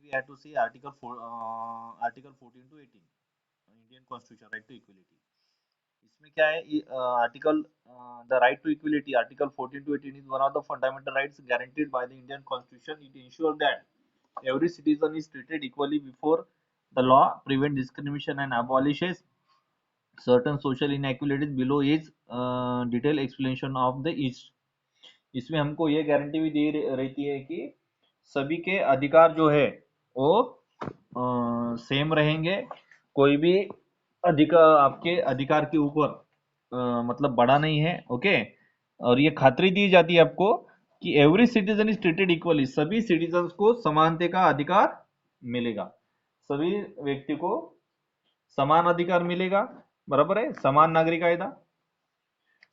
we have to see Article 14 to 18 Indian Constitution, right to equality. इसमें क्या है article the right to equality article 14 to 18 is one of the fundamental rights guaranteed by the Indian Constitution. It ensures that every citizen is treated equally before the law, prevent discrimination and abolishes certain social inequalities. Below is detailed explanation of the each. इसमें हमको ये guarantee भी दी रहती है कि सभी के अधिकार जो है वो सेम रहेंगे, कोई भी अधिकार आपके अधिकार के ऊपर मतलब बड़ा नहीं है, ओके। और ये खातरी दी जाती है आपको कि every citizen is treated equally, सभी सिटीजन को समानता का अधिकार मिलेगा, सभी व्यक्ति को समान अधिकार मिलेगा, बराबर है, समान नागरिक कायदा,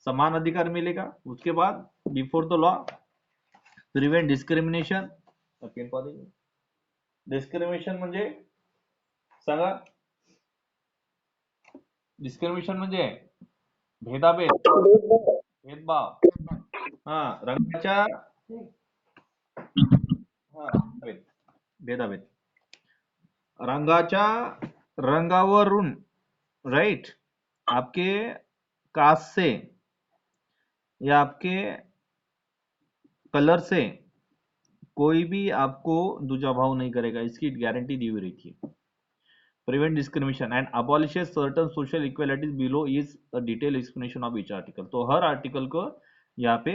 समान अधिकार मिलेगा। उसके बाद before the law, prevent discrimination. Discrimination म्हणजे सांगा, डिस्क्रिमिनेशन म्हणजे भेदाभेद, भेदभाव, हा रंगाच्या, हा भेदाभेद रंगाच्या रंगावरून, राइट, आपके कास्ट से या आपके कलर से कोई भी आपको दूजा भाव नहीं करेगा, इसकी गारंटी दी हुई रहती है। Prevent discrimination and अबॉलिशेस certain social equalities. Below is a detail explanation of each article. तो हर आर्टिकल को यहाँ पे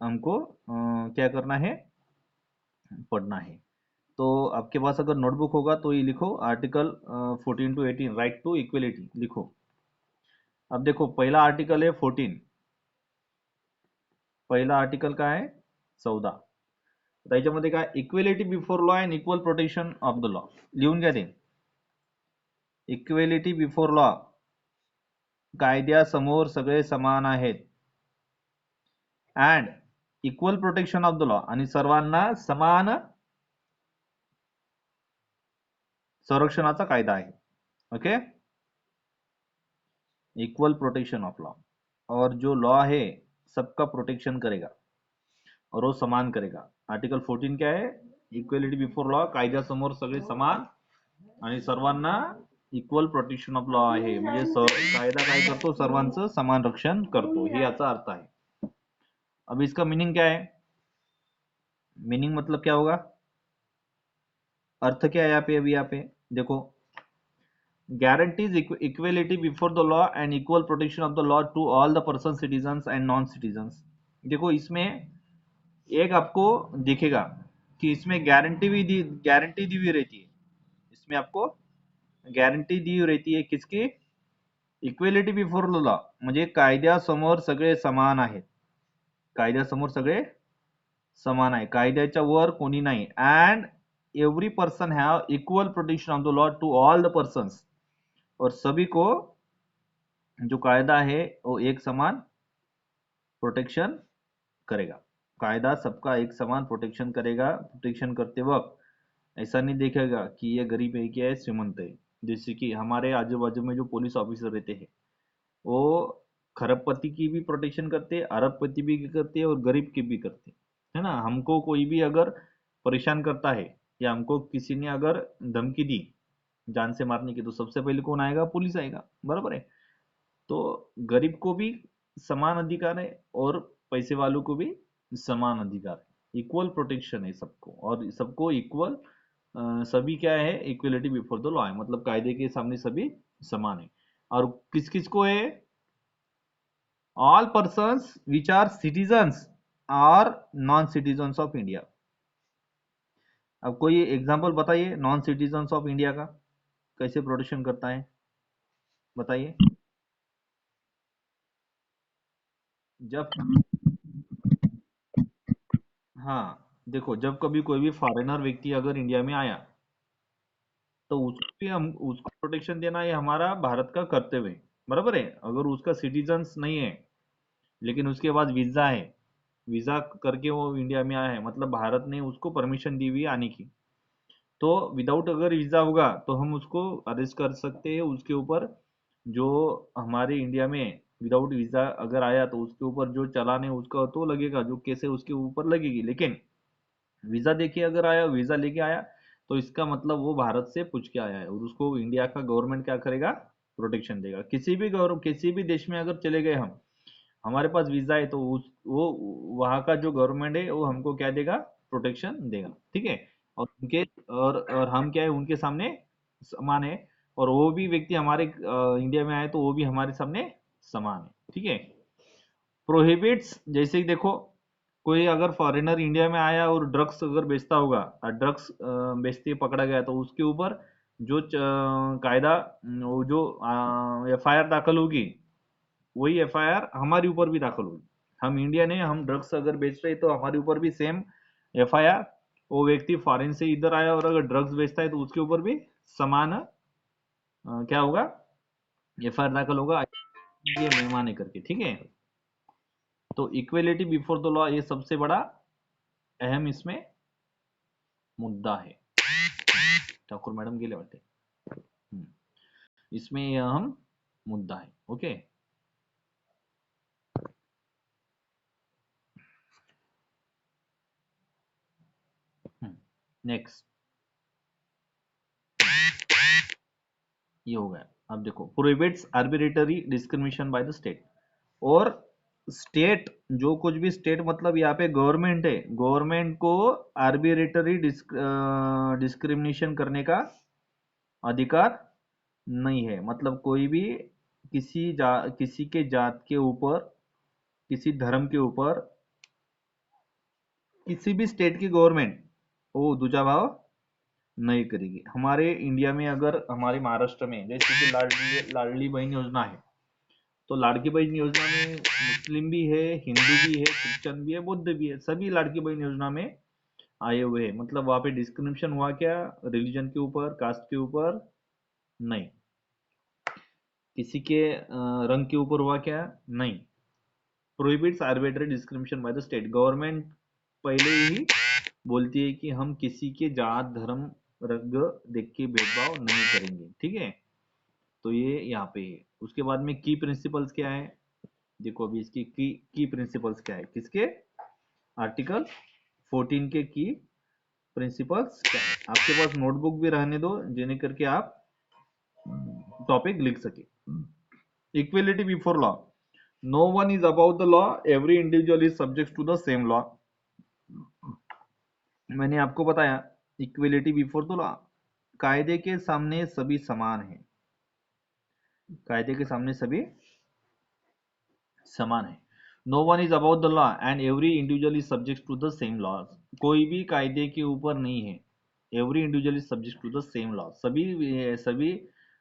हमको क्या करना है, पढ़ना है। तो आपके पास अगर नोटबुक होगा तो ये लिखो article 14 to 18 right to equality लिखो। अब देखो पहला आर्टिकल है 14, पहिला आर्टिकल काय आहे 14। त्याच्यामध्ये काय, equality before law and equal protection of the law, लिहून घ्या ते। इक्वेलिटी बिफोर लॉ, कायद्यासमोर सगळे समान आहेत, and equal protection of the law, आणि सर्वांना समान संरक्षणाचा कायदा आहे, okay. Equal protection of law, और जो लॉ है सबका प्रोटेक्शन करेगा और वो समान करेगा। आर्टिकल 14 क्या है, इक्वेलिटी बिफोर लॉ, कायद्यासमोर सगळे समान आणि सर्वांना इक्वल प्रोटेक्शन ऑफ लॉ आहे, म्हणजे कायदा काय करतो, सर्वांचं समान रक्षण करतो, हे याचा अर्थ आहे। अब इसका मीनिंग क्या है, मीनिंग मतलब क्या होगा, अर्थ क्या है यहाँ पे, अभी यहाँ पे देखो, guarantees equality before the law and equal protection of the law to all the persons, citizens and non citizens। देखो इसमें एक आपको दिखेगा कि इसमें गारंटी दी हुई रहती है, इसमें आपको गॅरंटी दी रहती है किसकी, इक्वेलिटी बिफोर द लॉ, म्हणजे कायद्यासमोर सगळे समान आहेत, कायद्यासमोर सगळे समान आहे, कायद्याच्या वर कोणी नाही, and every person have equal protection of the law to all the persons, और सभी को जो कायदा है वो एक समान प्रोटेक्शन करेगा, कायदा सबका एक समान प्रोटेक्शन करेगा। प्रोटेक्शन करते वक्त ऐसा नहीं देखेगा कि ये गरीब है क्या है श्रीमंत है, जैसे कि हमारे आजू बाजू में जो पुलिस ऑफिसर रहते हैं वो खरबपति की भी प्रोटेक्शन करते हैं, अरबपति भी करते हैं और गरीब की भी करते हैं, है ना। हमको कोई भी अगर परेशान करता है या हमको किसी ने अगर धमकी दी जान से मारने की, तो सबसे पहले कौन आएगा, पुलिस आएगा, बराबर है। तो गरीब को भी समान अधिकार है और पैसे वालों को भी समान अधिकार है, इक्वल प्रोटेक्शन है सबको, और सबको इक्वल, सभी क्या है, इक्वलिटी बिफोर द लॉ है, मतलब कायदे के सामने सभी समान है। और किस किस को है, all persons which are citizens और नॉन सिटीजन्स ऑफ इंडिया। अब कोई एग्जांपल बताइए नॉन सिटीजन्स ऑफ इंडिया का कैसे प्रोटेक्शन करता है, बताइए। जब, हाँ देखो, जब कभी कोई भी फॉरेनर व्यक्ति अगर इंडिया में आया तो उसको भी हम उसको प्रोटेक्शन देना ये हमारा भारत का कर्तव्य है, बराबर है। अगर उसका सिटीजन्स नहीं है लेकिन उसके पास वीजा है, वीजा करके वो इंडिया में आया है, मतलब भारत ने उसको परमिशन दी हुई है आने की, तो विदाउट अगर वीजा होगा तो हम उसको अरेस्ट कर सकते हैं। उसके ऊपर जो हमारे इंडिया में विदाउट वीजा अगर आया तो उसके ऊपर जो चालान है उसका तो लगेगा, जो केस है उसके ऊपर लगेगी। लेकिन वीजा देके अगर आया, वीजा लेके आया, तो इसका मतलब वो भारत से पूछ के आया है और उसको इंडिया का गवर्नमेंट क्या करेगा, प्रोटेक्शन देगा। किसी भी देश में अगर चले गए हम, हमारे पास वीजा है, तो वो वहाँ का जो गवर्नमेंट है वो हमको क्या देगा, प्रोटेक्शन देगा, ठीक है। और हम क्या है, उनके सामने समान है। और वो भी व्यक्ति हमारे इंडिया में आए तो वो भी हमारे सामने समान है, ठीक है। प्रोहिबिट्स, जैसे कि देखो, कोई अगर फॉरेनर इंडिया में आया और ड्रग्स अगर बेचता होगा, ड्रग्स बेचते पकड़ा गया, तो उसके ऊपर जो कायदा, वो जो एफआईआर दाखिल होगी, वही एफआईआर हमारे ऊपर भी दाखिल होगी। हम इंडियन है, हम ड्रग्स अगर बेच रहे हैं तो हमारे ऊपर भी सेम एफआईआर। वो व्यक्ति फॉरेन से इधर आया और अगर ड्रग्स बेचता है तो उसके ऊपर भी समान क्या होगा, एफआईआर दाखिल होगा, ये मेहमान है करके, ठीक है। तो इक्वेलिटी बिफोर द लॉ ये सबसे बड़ा अहम इसमें मुद्दा है। ठाकुर मैडम गेले वाटते। हम्म, इसमें ये अहम मुद्दा है, ओके। नेक्स्ट ये हो गया। अब देखो, prohibits arbitrary discrimination by the state. और स्टेट, जो कुछ भी स्टेट मतलब यहाँ पे गवर्नमेंट है, गवर्नमेंट को आर्बिट्रेरी डिस्क्रिमिनेशन करने का अधिकार नहीं है। मतलब कोई भी किसी के जात के ऊपर, किसी धर्म के ऊपर, किसी भी स्टेट की गवर्नमेंट वो दूजा भाव नहीं करेगी। हमारे इंडिया में अगर, हमारे महाराष्ट्र में जैसे कि लाडली बहन योजना है, तो लाड़की बहन योजना में मुस्लिम भी है, हिंदू भी है, क्रिश्चियन भी है, बुद्ध भी है, सभी लाड़की बहन योजना में आए हुए हैं। मतलब वहां पे डिस्क्रिमिनेशन हुआ क्या, रिलीजन के ऊपर, कास्ट के ऊपर नहीं, किसी के रंग के ऊपर हुआ क्या, नहीं। Prohibits arbitrary discrimination by the state. Government पहले ही बोलती है कि हम किसी के जात, धर्म, रंग देख के भेदभाव नहीं करेंगे, ठीक है। तो ये यहाँ पे है। उसके बाद में की प्रिंसिपल्स क्या है, देखो अभी इसकी की प्रिंसिपल्स क्या है, किसके, आर्टिकल 14 के की प्रिंसिपल्स क्या है। आपके पास नोटबुक भी रहने दो, जिन्हें करके आप टॉपिक लिख सके। Equality before law, no one is about the law, every individual is subject to the same law. मैंने आपको बताया, इक्वलिटी बिफोर द लॉ, कायदे के सामने सभी समान हैं, कायदे के सामने सभी समान है। No one is about the law and every individual is subject to the same law. कोई भी कायदे के ऊपर नहीं है। Every individual is subject to the same law. सभी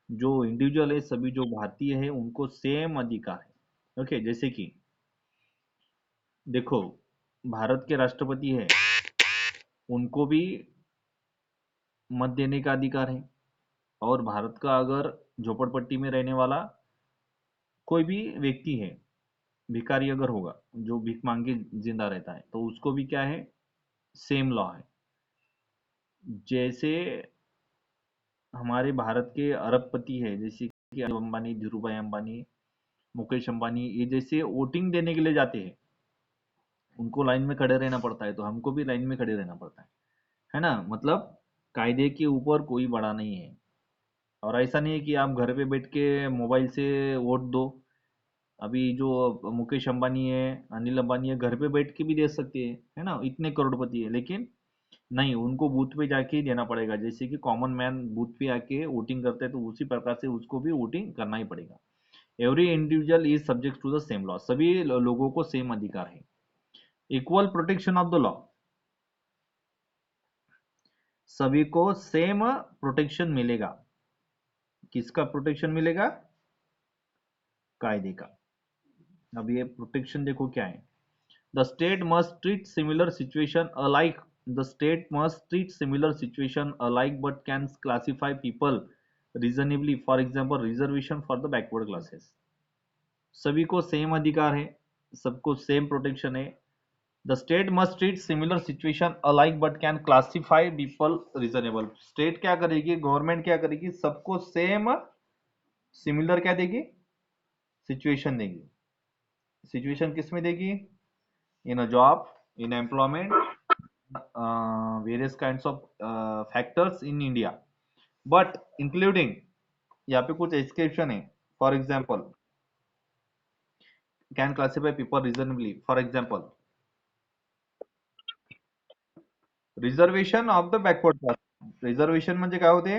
जो इंडिविजुअल है, सभी जो भारतीय है, उनको सेम अधिकार है, ओके। जैसे कि देखो, भारत के राष्ट्रपति है, उनको भी मत देने का अधिकार है। और भारत का अगर झोपड़पट्टी में रहने वाला कोई भी व्यक्ति है, भिखारी अगर होगा, जो भीख मांग के जिंदा रहता है, तो उसको भी क्या है, सेम लॉ है। जैसे हमारे भारत के अरबपति है, जैसे कि अंबानी, धीरू भाई अंबानी, मुकेश अंबानी, ये जैसे वोटिंग देने के लिए जाते हैं, उनको लाइन में खड़े रहना पड़ता है, तो हमको भी लाइन में खड़े रहना पड़ता है ना। मतलब कायदे के ऊपर कोई बड़ा नहीं है। और ऐसा नहीं है कि आप घर पे बैठ के मोबाइल से वोट दो। अभी जो मुकेश अंबानी है, अनिल अंबानी है, घर पे बैठ के भी दे सकते हैं, है ना, इतने करोड़पति है। लेकिन नहीं, उनको बूथ पे जाके ही देना पड़ेगा। जैसे कि कॉमन मैन बूथ पे आके वोटिंग करते हैं, तो उसी प्रकार से उसको भी वोटिंग करना ही पड़ेगा। Every individual is subject to the same law. सभी लोगों को सेम अधिकार है। Equal protection of the law, सभी को सेम प्रोटेक्शन मिलेगा। किसका प्रोटेक्शन मिलेगा, कायदे का। अब ये प्रोटेक्शन देखो क्या है। The state must treat similar situation alike. The state must treat similar situation alike but can classify people reasonably, for example reservation for the backward classes. सभी को सेम अधिकार है, सबको सेम प्रोटेक्शन है। The state must treat similar situation alike but can classify people reasonable. State क्या करेगी, government क्या करेगी, सबको सेम सिमिलर क्या देगी, सिचुएशन देगी। सिचुएशन किस में देगी, in a job, in employment, various kinds of factors in India, but including यहाँ पे कुछ एक्सेप्शन है. For example, can classify people reasonably. For example, reservation of the backward class. Reservation म्हणजे काय होते?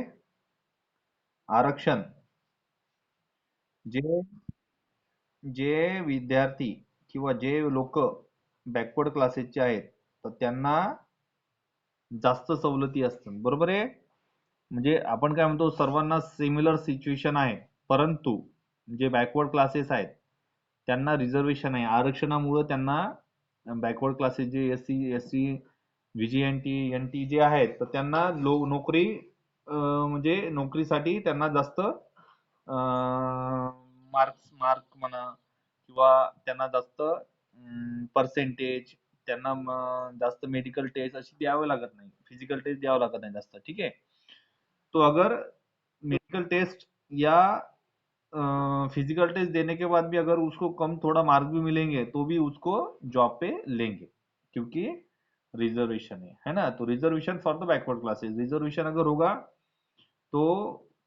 आरक्षण. जे जे विद्यार्थी किंवा जे लोक बॅकवर्ड क्लासेसचे आहेत, तर त्यांना जास्त सवलती असतात. बरोबर आहे? म्हणजे आपण काय म्हणतो, सर्वांना सिमिलर सिच्युएशन आहे, परंतु जे बॅकवर्ड क्लासेस आहेत त्यांना रिझर्वेशन आहे. आरक्षणामुळे त्यांना बॅकवर्ड क्लासेस जे SC SC VGNT NT जे आहेत, तर त्यांना नोकरी म्हणजे नोकरीसाठी त्यांना जास्त मार्क म्हणा किंवा त्यांना जास्त पर्सेंटेज, त्यांना जास्त मेडिकल टेस्ट अशी द्यावं लागत नाही, फिजिकल टेस्ट द्यावं लागत नाही जास्त. ठीक है. तो अगर मेडिकल टेस्ट या फिजिकल टेस्ट देने के बाद भी अगर उसको कम थोड़ा मार्क भी मिलेंगे तो भी उसको जॉब पे लेंगे, क्योंकि रिजर्वेशन है ना. तो reservation for the backward classes, reservation अगर होगा तो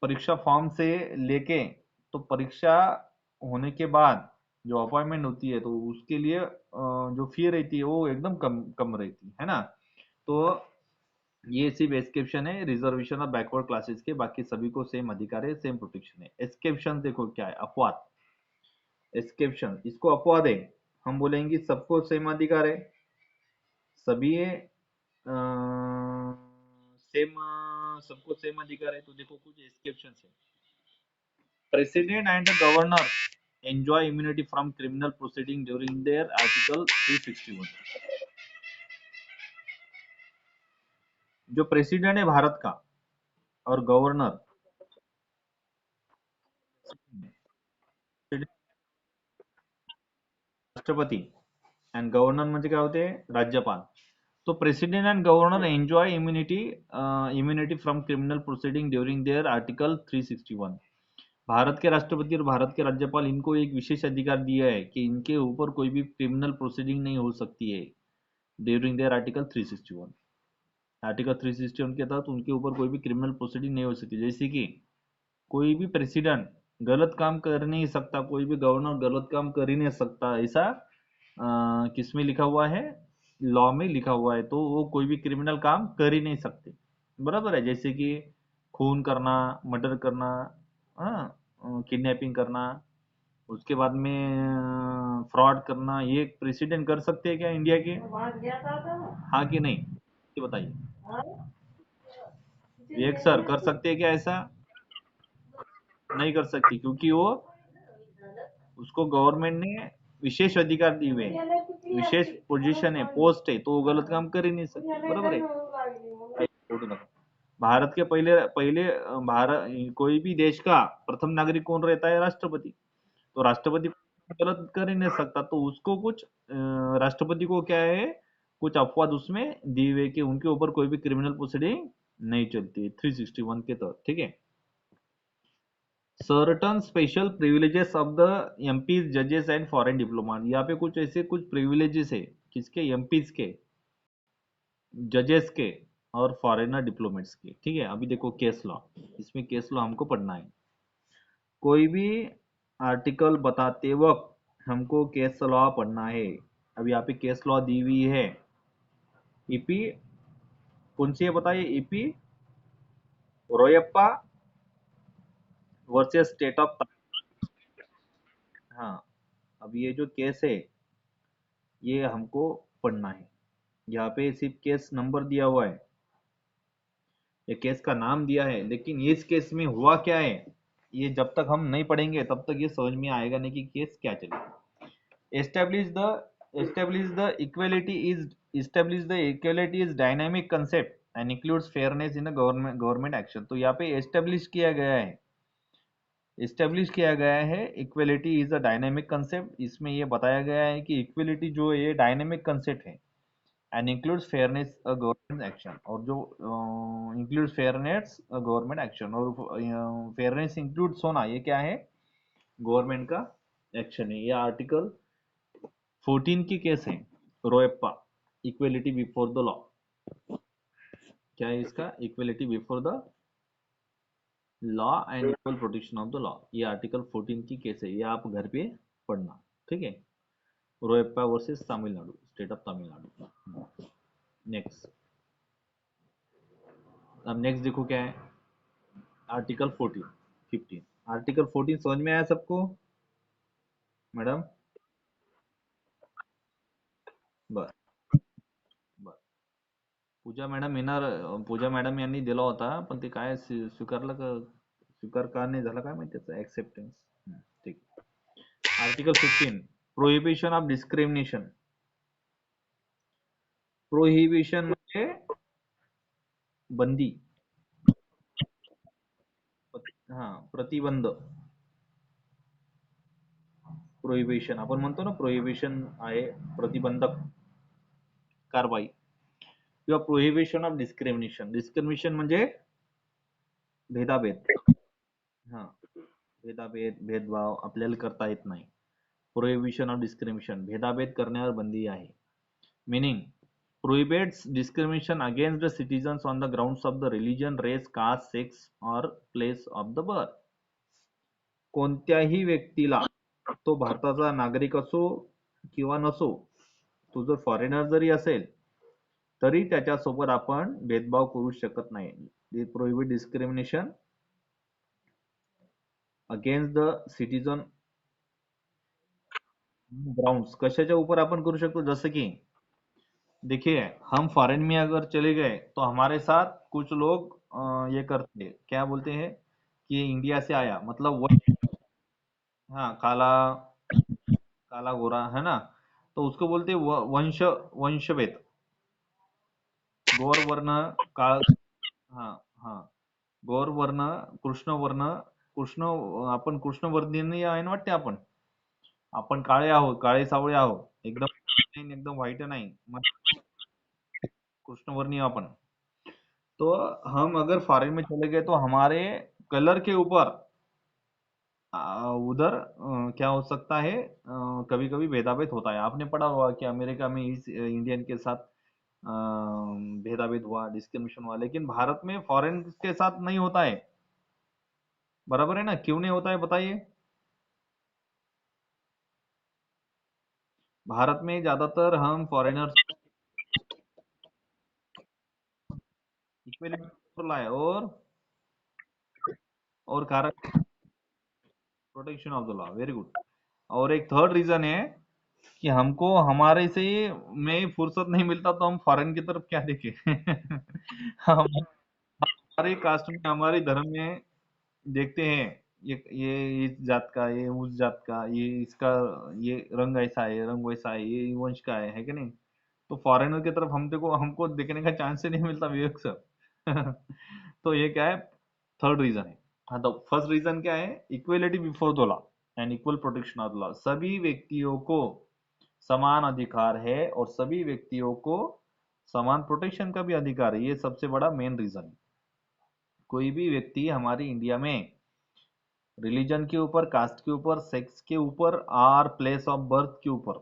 परीक्षा फॉर्म से लेके तो परीक्षा होने के बाद जो अपॉइंटमेंट होती है, तो उसके लिए जो फी रहती है वो एकदम कम कम रहती है ना. तो ये सिर्फ एक्सेप्शन है रिजर्वेशन और बैकवर्ड क्लासेस के, बाकी सभी को सेम अधिकार है, सेम प्रोटेक्शन है. एक्सेप्शन देखो क्या है, अपवाद. एक्सेप्शन, इसको अपवाद है. हम बोलेंगे सबको सेम अधिकार है, सभी सेम, सबको सेम अधिकार है. तो देखो कुछ एक्सेप्शन है. President and governor enjoy immunity from criminal proceeding during their article 361. जो प्रेसिडेंट है भारत का और गवर्नर, राष्ट्रपति, एंड गव्हर्नर म्हणजे काय होते? राज्यपाल. तो president and governor enjoy immunity from criminal proceeding during their article 361. Bharat के राष्ट्रपति और भारत के राज्यपाल, इनको एक विशेष अधिकार दिया है कि इनके ऊपर कोई भी क्रिमिनल प्रोसीडिंग नहीं हो सकती है ड्यूरिंग देयर आर्टिकल 361. आर्टिकल 361 के तहत उनके ऊपर कोई भी क्रिमिनल प्रोसीडिंग नहीं हो सकती. जैसे कि कोई भी प्रेसिडेंट गलत काम कर नहीं सकता, कोई भी गवर्नर गलत काम कर ही नहीं सकता, ऐसा किसमें लिखा हुआ है? लॉ में लिखा हुआ है. तो वो कोई भी क्रिमिनल काम कर ही नहीं सकते. बराबर है? जैसे कि खून करना, मर्डर करना, किडनैपिंग करना, उसके बाद में फ्रॉड करना, ये प्रेसिडेंट कर सकते हैं क्या इंडिया के? हाँ कि नहीं, ये बताइए. एक सर कर सकते हैं क्या ऐसा? नहीं कर सकती, क्योंकि वो, उसको गवर्नमेंट ने विशेष अधिकार दिए हुए हैं, विशेष पोजीशन है, पोस्ट है, तो वो गलत काम कर ही नहीं सकते. बरोबर है? फोटो नका. भारत के पहले पहले भारत, कोई भी देश का प्रथम नागरिक कौन रहता है? राष्ट्रपति. तो राष्ट्रपति गलत कर ही नहीं सकता, तो उसको कुछ राष्ट्रपति को क्या है, कुछ अपवाद उसमें दिए हुए कि उनके ऊपर कोई भी क्रिमिनल प्रोसीडिंग नहीं चलती 361 के तहत. ठीक है. Certain special privileges of the MPs, जजेस एंड फॉरेन डिप्लोमेट. यहाँ पे कुछ ऐसे कुछ प्रिविलेजेस है, किसके? एमपीज के, जजेस के और फॉरेनर डिप्लोमेट्स के. ठीक है. अभी देखो केस लॉ, इसमें केस लॉ हमको पढ़ना है. कोई भी आर्टिकल बताते वक्त हमको केस लॉ पढ़ना है. अब यहाँ पे केस लॉ दी हुई है. ईपी कौन सी है बताइए? EP Royappa versus state of. हाँ. अब ये जो केस है ये हमको पढ़ना है. यहाँ पे सिर्फ केस नंबर दिया हुआ है, ये केस का नाम दिया है, लेकिन इस केस में हुआ क्या है ये जब तक हम नहीं पढ़ेंगे तब तक ये समझ में आएगा नहीं कि केस क्या चलेगा. Establish the establish the equality is dynamic concept and includes fairness in the government action. तो यहाँ पे एस्टेब्लिश किया गया है, equality is a dynamic concept. इसमें ये बताया गया है कि इक्वेलिटी जो है ये डायनेमिक कंसेप्ट है, and includes fairness government action. और जो इंक्लूड्स फेयरनेस गवर्नमेंट एक्शन, और फेयरनेस इंक्लूड्स होना, ये क्या है? गवर्नमेंट का एक्शन है. ये आर्टिकल 14 की केस है, रोयप्पा, इक्वेलिटी बिफोर द लॉ. क्या है इसका? Equality before the law and equal protection of the law. ये आर्टिकल 14 की केस है, ये आप घर पे पढ़ना, ठीक है। Royappa versus Tamil Nadu, state of Tamil Nadu. Next, अब नेक्स्ट देखो क्या है, आर्टिकल 14 15। आर्टिकल 14 समझ में आया सबको मैडम? बर बर. पूजा मॅडम येणार, पूजा मॅडम यांनी दिला होता पण ते काय स्वीकारलं का, स्वीकार का नाही झाला काय माहिती, त्याचा ऍक्सेप्टन्स. ठीक. Article 15, prohibition of discrimination. Prohibition म्हणजे बंदी, हा, प्रतिबंध. प्रोहिबिशन आपण म्हणतो ना, प्रोहिबिशन आहे प्रतिबंधक कारवाई, किंवा प्रोहिबिशन ऑफ डिस्क्रिमिनेशन. डिस्क्रिमिनेशन म्हणजे भेदाभेद. हा, भेदाभेद, भेदभाव आपल्याला करता येत नाही. प्रोहिबिशन ऑफ डिस्क्रिमिनेशन, भेदाभेद करण्यावर बंदी आहे. Meaning, prohibits discrimination against the citizens on the grounds of the religion, race, caste, sex or place of the birth. कोणत्याही व्यक्तीला, तो भारताचा नागरिक असो किंवा नसो, तो जर फॉरेनर जरी असेल तरी त्याच्यासोबत आपण भेदभाव करू शकत नाही. Prohibit discrimination against the citizen grounds. कशाच्या ऊपर आपण करू शकतो? जसं की देखिए, हम फॉरेन में अगर चले गए तो हमारे साथ कुछ लोग ये करते, क्या बोलते हैं कि इंडिया से आया, मतलब वो, हाँ, काला, काला गोरा है ना, तो उसको बोलते हैं वंश, वंशभेद. गौर वर्ण, काळ, हाँ हाँ, गौर वर्ण, कृष्ण वर्ण, कृष्ण, आपण कृष्णवर्णीय आहे ना वाटते, आपण आपण काळे आहोत, काळे सावळे आहोत, एकदम एकदम व्हाईट नाही, मग कृष्णवर्णीय अपन. तो हम अगर फॉरेन में चले गए तो हमारे कलर के ऊपर उधर क्या हो सकता है, कभी कभी भेदाभेद होता है. आपने पढ़ा होगा कि अमेरिका में इस इंडियन के साथ भेदाभेद हुआ, डिस्क्रिमिनेशन हुआ, लेकिन भारत में फॉरेन के साथ नहीं होता है. बराबर है ना? क्यों नहीं होता है बताइए? भारत में ज्यादातर हम फॉरेनर्स इक्वलिटी लाए, और कारण protection of the law. Very good. और एक थर्ड रीजन है कि हमको हमारे से में फुर्सत नहीं मिलता तो हम फॉरेन की तरफ क्या देखें. हम हमारे कास्ट में, हमारे धर्म में देखते हैं, ये इस जात का, ये उस जात का, ये इसका, ये रंग ऐसा है, रंग वैसा है, ये वंश का है कि नहीं? तो फॉरेनर की तरफ हमको हमको देखने का चांस ही नहीं मिलता विवेक सर. तो ये क्या है, थर्ड रीजन है. हाँ, तो फर्स्ट रीजन क्या है? Equality before the law and equal protection of the law. सभी व्यक्तियों को समान अधिकार है और सभी व्यक्तियों को समान प्रोटेक्शन का भी अधिकार है. ये सबसे बड़ा मेन रीजन है. कोई भी व्यक्ति हमारी इंडिया में रिलीजन के ऊपर, कास्ट के ऊपर, सेक्स के ऊपर और प्लेस ऑफ बर्थ के ऊपर,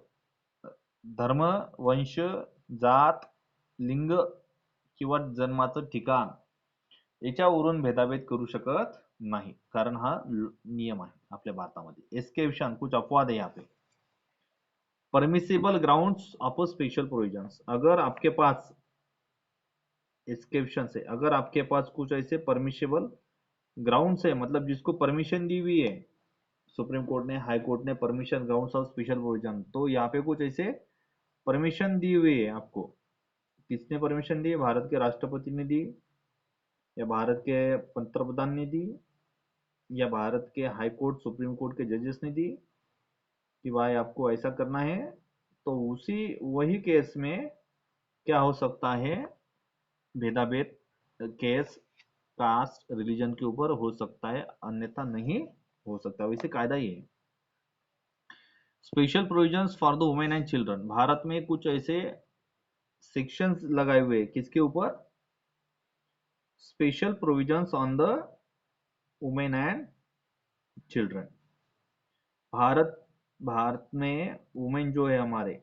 धर्म, वंश, जात, लिंग किंवा जन्माचं ठिकाण याच्यावरून भेदाभेद करू शकत नाही, कारण हा नियम आहे आपल्या भारतामध्ये. एस्केप्शन, कुछ अपवाद है यहाँ पे. Permissible grounds of special provisions. अगर आपके पास एक्सेप्शन है, अगर आपके पास कुछ ऐसे परमिशिबल ग्राउंड्स है, मतलब जिसको परमिशन दी हुई है सुप्रीम कोर्ट ने, हाई कोर्ट ने, permission grounds of special provision, तो यहाँ पे कुछ ऐसे परमिशन दी हुई है आपको. किसने परमिशन दी? भारत के राष्ट्रपति ने दी, या भारत के पंतप्रधान ने दी, या भारत के हाई कोर्ट, सुप्रीम कोर्ट के जजेस ने दी कि भाई आपको ऐसा करना है. तो उसी वही केस में क्या हो सकता है, भेदाभेद केस कास्ट, रिलीजन के ऊपर हो सकता है, अन्यथा नहीं हो सकता. वैसे कायदा ही है. Special provisions for the women and children. Bharat में कुछ ऐसे सेक्शंस लगाए हुए हैं किसके ऊपर? Special provisions on the women and children. Bharat Bharat में वुमेन जो है हमारे,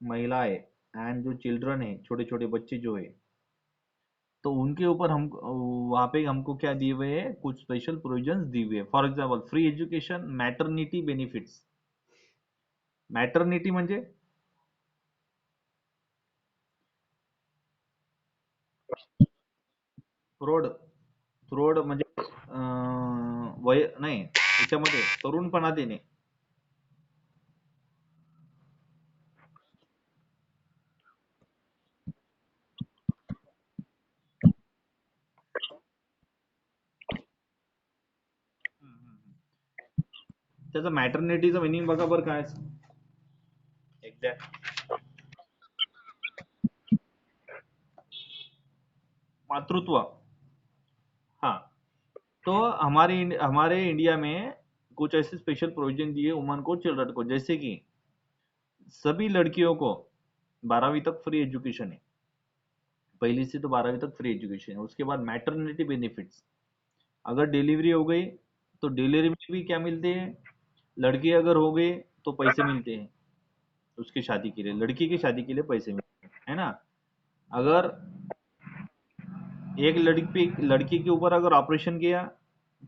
महिला है, एंड जो चिल्ड्रन है, छोटे छोटे बच्चे जो है, तो उनके ऊपर हम वहाँ पे हमको क्या दिए हुए हैं, कुछ स्पेशल प्रोविजंस दिए हुए हैं. For example free education, maternity benefits. Maternity म्हणजे प्रौढ, प्रौढ म्हणजे वय नाही, त्याच्यामध्ये तरुणपणात येणे. त्याचं मॅटर्निटीचं मिनिंग बघा बरं काय एक्झॅक्ट. मातृत्व. हाँ. तो हमारे इंडिया में कुछ ऐसे स्पेशल प्रोविजन दिए वुमन को, चिल्ड्रन को, जैसे कि सभी लड़कियों को 12वीं तक फ्री एजुकेशन है. पहली से तो 12वीं तक फ्री एजुकेशन है. उसके बाद मैटरनिटी बेनिफिट्स. अगर डिलीवरी हो गई तो डिलीवरी में भी क्या मिलते हैं, लड़की अगर हो गई तो पैसे मिलते हैं उसकी शादी के लिए, लड़की की शादी के लिए पैसे मिलते हैं, है ना. अगर एक लड़की के ऊपर अगर ऑपरेशन किया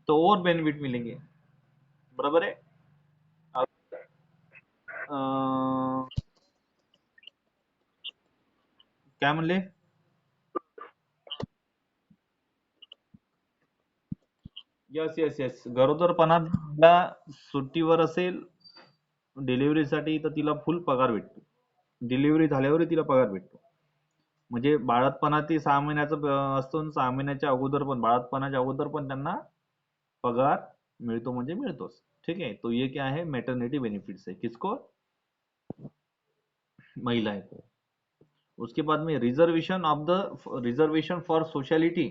तो और बेनिफिट मिलेंगे. बराबर है. अब, काय म्हणले. यस यस यस, गरोदरपणाला सुट्टीवर असेल डिलिव्हरीसाठी तर तिला फुल पगार भेटतो. डिलिव्हरी झाल्यावर तिला पगार भेटतो. म्हणजे बाळातपणा ते 6 महिन्याचा असतो आणि 6 महिन्याच्या अगोदर पण, बाळातपणाच्या अगोदर पण त्यांना पगार मिळतो म्हणजे मिळतोच. ठीक है. तो ये क्या है, मैटरनिटी बेनिफिट्स है. किसको, महिलाएं को. उसके बाद में reservation for sociality,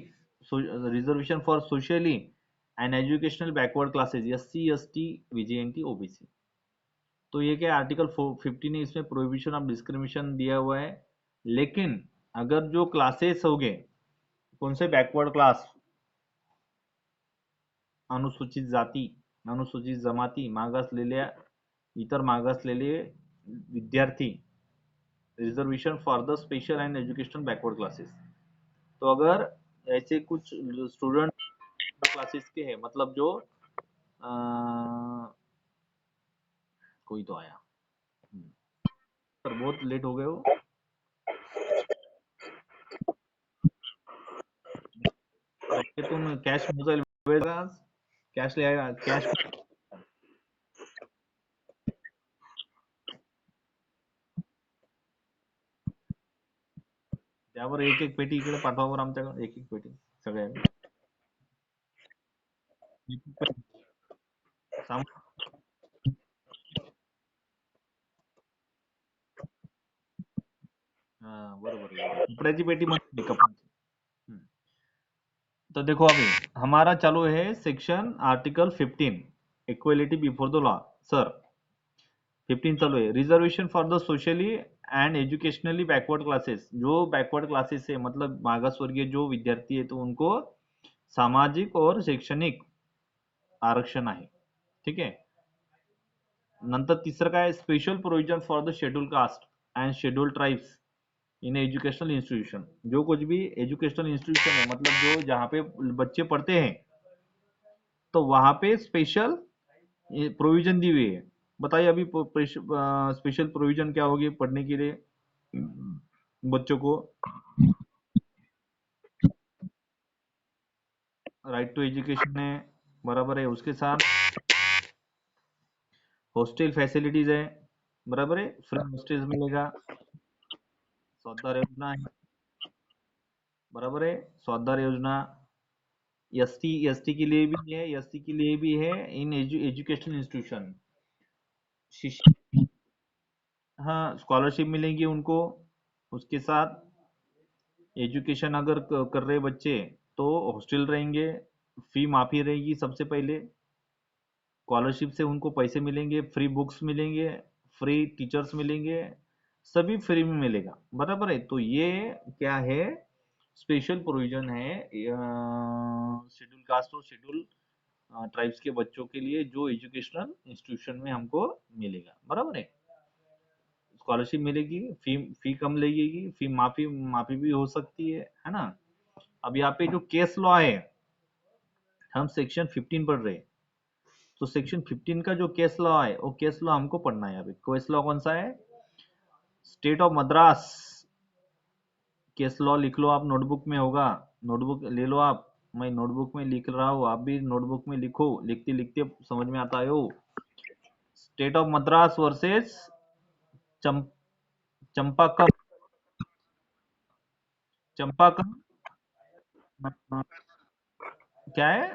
reservation for socially and educational backward classes, SC ST VJNT OBC. तो ये क्या आर्टिकल 15 है, इसमें प्रोहिबिशन ऑफ डिस्क्रिमिनेशन दिया हुआ है. लेकिन अगर जो क्लासेस हो गए, कौन से बैकवर्ड क्लास, अनुसूचित जाती, अनुसूचित जमाती, मागासलेल्या, इतर मागासलेले विद्यार्थी, reservation for the special and educational backward classes. तो अगर ऐसे कुछ स्टूडेंट क्लासेस के हैं, मतलब जो अ, कोई तो आया. सर बहुत लेट हो गए हो. तुम कॅश मोजायला वेळ का आज, कॅश लिहायला कॅश. त्यावर एक एक पेटी इकडे पाठवा बरं आमच्याकडे, एक एक पेटी सगळ्यांनी. एक एक पेटी. सामान. हा बरोबर बरोबर. कपड्याची पेटी म्हणजे कपड्याची. हम्म. तो देखो अभी हमारा चालू है section article 15, equality before the law. Sir 15 चालू है. Reservation for the socially and educationally backward classes. जो बैकवर्ड क्लासेस है मतलब मागासवर्गीय जो विद्यार्थी है तो उनको सामाजिक और शैक्षणिक आरक्षण आहे. ठीक आहे. नंतर तिसरं काय, special provision for the schedule caste and schedule tribes in educational institution. जो कुछ भी एजुकेशनल इंस्टीट्यूशन है, मतलब जो जहाँ पे बच्चे पढ़ते हैं तो वहाँ पे स्पेशल प्रोविजन दी हुई है. बताइए अभी स्पेशल प्रोविजन क्या होगी पढ़ने के लिए बच्चों को. राइट टू एजुकेशन है, बराबर है. उसके साथ हॉस्टल फैसिलिटीज है, बराबर है, फ्री हॉस्टल मिलेगा. स्वाधार योजना है, बराबर है. स्वाधार योजना ST के लिए भी है, SC के लिए भी है. इन एजुकेशनल इंस्टीट्यूशन शिक्षा, हाँ स्कॉलरशिप मिलेगी उनको. उसके साथ एजुकेशन अगर कर रहे बच्चे तो हॉस्टल रहेंगे, फी माफी रहेगी सबसे पहले. स्कॉलरशिप से उनको पैसे मिलेंगे, फ्री बुक्स मिलेंगे, फ्री टीचर्स मिलेंगे, सभी फ्री में मिलेगा. बराबर है. तो ये क्या है, स्पेशल प्रोविजन है शेड्यूल कास्ट और शेड्यूल ट्राइब्स के बच्चों के लिए जो एजुकेशनल इंस्टीट्यूशन में हमको मिलेगा. बराबर है. स्कॉलरशिप मिलेगी, फी फी कम लगेगी, फी माफी माफी भी हो सकती है ना. अब यहाँ पे जो केस लॉ है, हम सेक्शन 15 पढ़ रहे हैं, तो सेक्शन 15 का जो केस लॉ है वो केस लॉ हमको पढ़ना है। अभी केस लॉ कौन सा है? State of Madras case law लिख लो, आप नोटबुक में होगा, नोटबुक ले लो आप, मैं नोटबुक में लिख रहा हूँ, आप भी नोटबुक में लिखो, लिखते लिखते समझ में आता है हो। स्टेट ऑफ मद्रास वर्सेस चम, चंपाकम, चंपाकम क्या है?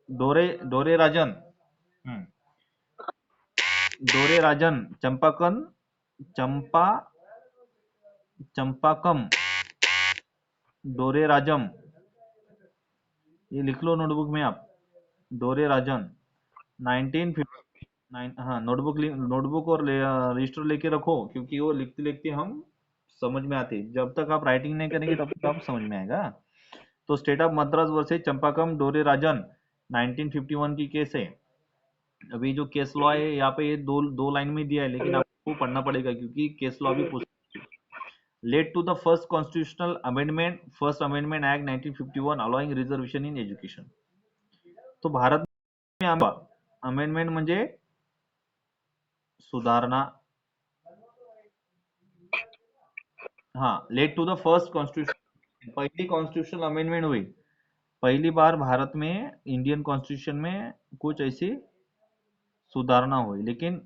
डोरे डोरे राजन, डोरे राजन, चंपाकन, चंपा चंपाकम, डोरे राजम, ये लिख लो नोटबुक में आप, डोरे राजन 1950। हाँ, नोटबुक और रजिस्टर लेके रखो, क्योंकि वो लिखते लिखते हम समझ में आते, जब तक आप राइटिंग नहीं करेंगे तब तक आप समझ में आएगा। तो स्टेट ऑफ मद्रास वर्सेस चंपाकम डोरे राजन 1951 की केस है। अभी जो केस लॉ है यहाँ पे ये दो दो लाइन में दिया है, लेकिन आपको पढ़ना पड़ेगा क्योंकि केस लॉ भी पूछ led to the first constitutional amendment, first amendment act 1951 allowing reservation in education. तो भारत में अमेंडमेंट म्हणजे सुधारणा, हाँ, led to the first constitution, पहली कॉन्स्टिट्यूशनल अमेंडमेंट हुई, पहली बार भारत में इंडियन कॉन्स्टिट्यूशन में कुछ ऐसी सुधारणा हुई। लेकिन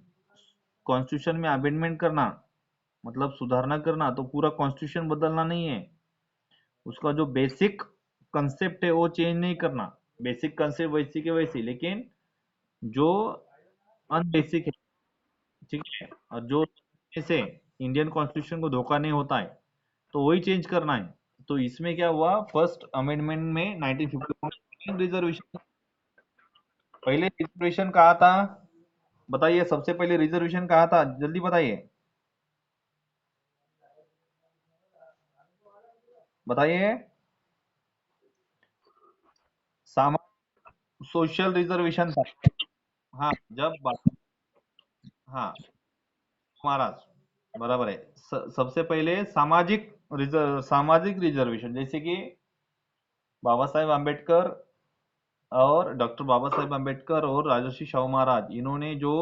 कॉन्स्टिट्यूशन में अमेंडमेंट करना मतलब सुधारना करना, तो पूरा कॉन्स्टिट्यूशन बदलना नहीं है, उसका जो बेसिक कंसेप्ट है वो चेंज नहीं करना। बेसिक कंसेप्ट वैसी के वैसी, लेकिन जो अनबेसिक है, ठीक है, और जो से इंडियन कॉन्स्टिट्यूशन को धोखा नहीं होता है, तो वही चेंज करना है। तो इसमें क्या हुआ, फर्स्ट अमेंडमेंट में 1951 रिजर्वेशन, पहले रिजर्वेशन कहा था, बताइए सबसे पहले रिजर्वेशन कहा था, जल्दी बताइए, बताइए। सामा सोशल रिजर्वेशन था। हाँ, हाँ, महाराज, बराबर है। सबसे पहले सामाजिक रिजर्वेशन, जैसे कि बाबा साहेब आम्बेडकर और डॉक्टर बाबा साहेब आम्बेडकर और राजर्षि शाहू महाराज, इन्होंने जो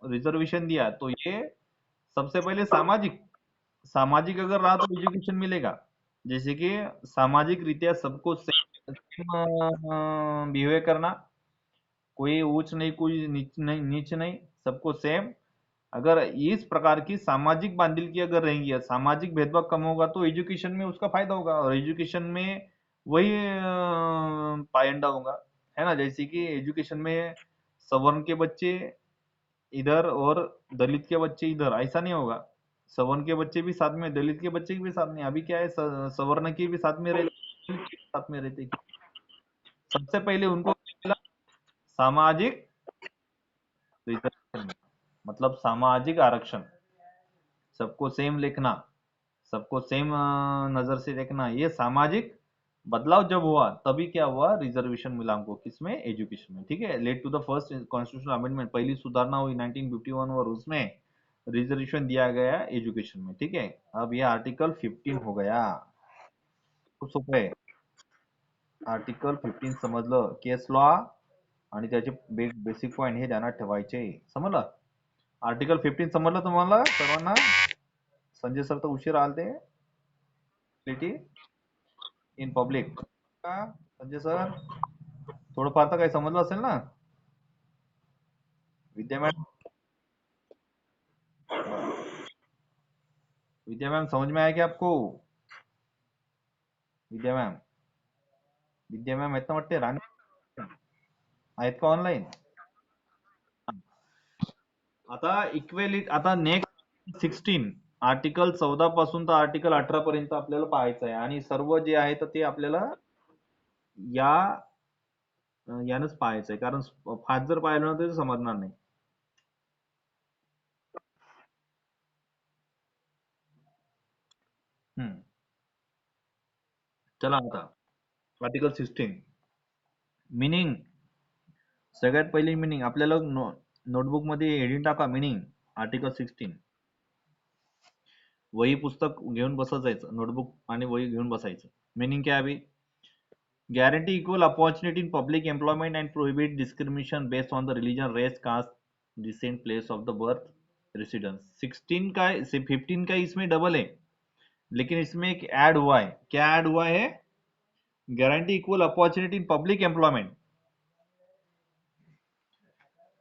रिजर्वेशन दिया, तो ये सबसे पहले सामाजिक, सामाजिक अगर रहा तो एजुकेशन मिलेगा। जैसे कि सामाजिक रीत्या सबको सेम बिहेव करना, कोई ऊंच नहीं कोई नीच नहीं, सबको सेम। अगर इस प्रकार की सामाजिक बांधिलकी अगर रहेंगी, सामाजिक भेदभाव कम होगा, तो एजुकेशन में उसका फायदा होगा, और एजुकेशन में वही पायंडा होगा, है ना। जैसे कि एजुकेशन में सवर्ण के बच्चे इधर और दलित के बच्चे इधर, ऐसा नहीं होगा। सवर्ण के बच्चे भी साथ में, दलित के बच्चे भी साथ में। अभी क्या है, सवर्ण के भी साथ में रहते, दलित के भी साथ में रहते। सबसे पहले उनको मिला सामाजिक रिजर्वेशन, मतलब सामाजिक आरक्षण, सबको सेम लिखना, सबको सेम नजर से देखना, ये सामाजिक बदलाव जब हुआ तभी क्या हुआ, रिजर्वेशन मिला हमको, किसमें, एजुकेशन में, ठीक है। Led to the first constitutional amendment, पहली सुधारणा हुई 1951 और उसमें रिजर्वेशन दिया गया एजुकेशन में, ठीक है। अब ये आर्टिकल 15 हो गया, खूप सोपं आहे। आर्टिकल 15 समजलं, केस लॉ आणि त्याचे बेसिक पॉइंट हे ध्यानात ठेवायचे, समजलं? आर्टिकल 15 समजलं तुम्हाला सर्वांना? संजय सर तर उशीर आलते, इन पब्लिक का, संजय सर थोडंफार तर काही समजलं असेल ना? विद्या मॅम, विद्या मैम समझ में आया क्या आपको? विद्या मैम, विद्या मैम आहेत ना वाटते, राणी आहेत का ऑनलाईन? आता इक्वेलिटी, आता नेक्स्ट 16, आर्टिकल 14 पासून तर आर्टिकल 18 पर्यंत आपल्याला पाहायचं आहे, आणि सर्व जे आहे तर ते आपल्याला या यानंच पाहायचं आहे, कारण फास्ट जर पाहिलं ना तर समजणार नाही. हम्म. चला आता आर्टिकल 16 मिनिंग, सगळ्यात पहिली मिनिंग आपल्याला नोटबुक मध्ये हेडिंग टाका, मिनिंग आर्टिकल 16. वही पुस्तक घेऊन बसत जायचं, नोटबुक आणि वही घेऊन बसायचं. मीनिंग क्या है अभी? Guarantee equal opportunity in public employment and prohibit discrimination based on the religion, race, caste, descent, place of the birth, residence. 16 का से 15 का इसमें डबल है, लेकिन इसमें एक ऐड हुआ है। क्या ऐड हुआ है? Guarantee equal opportunity in public employment,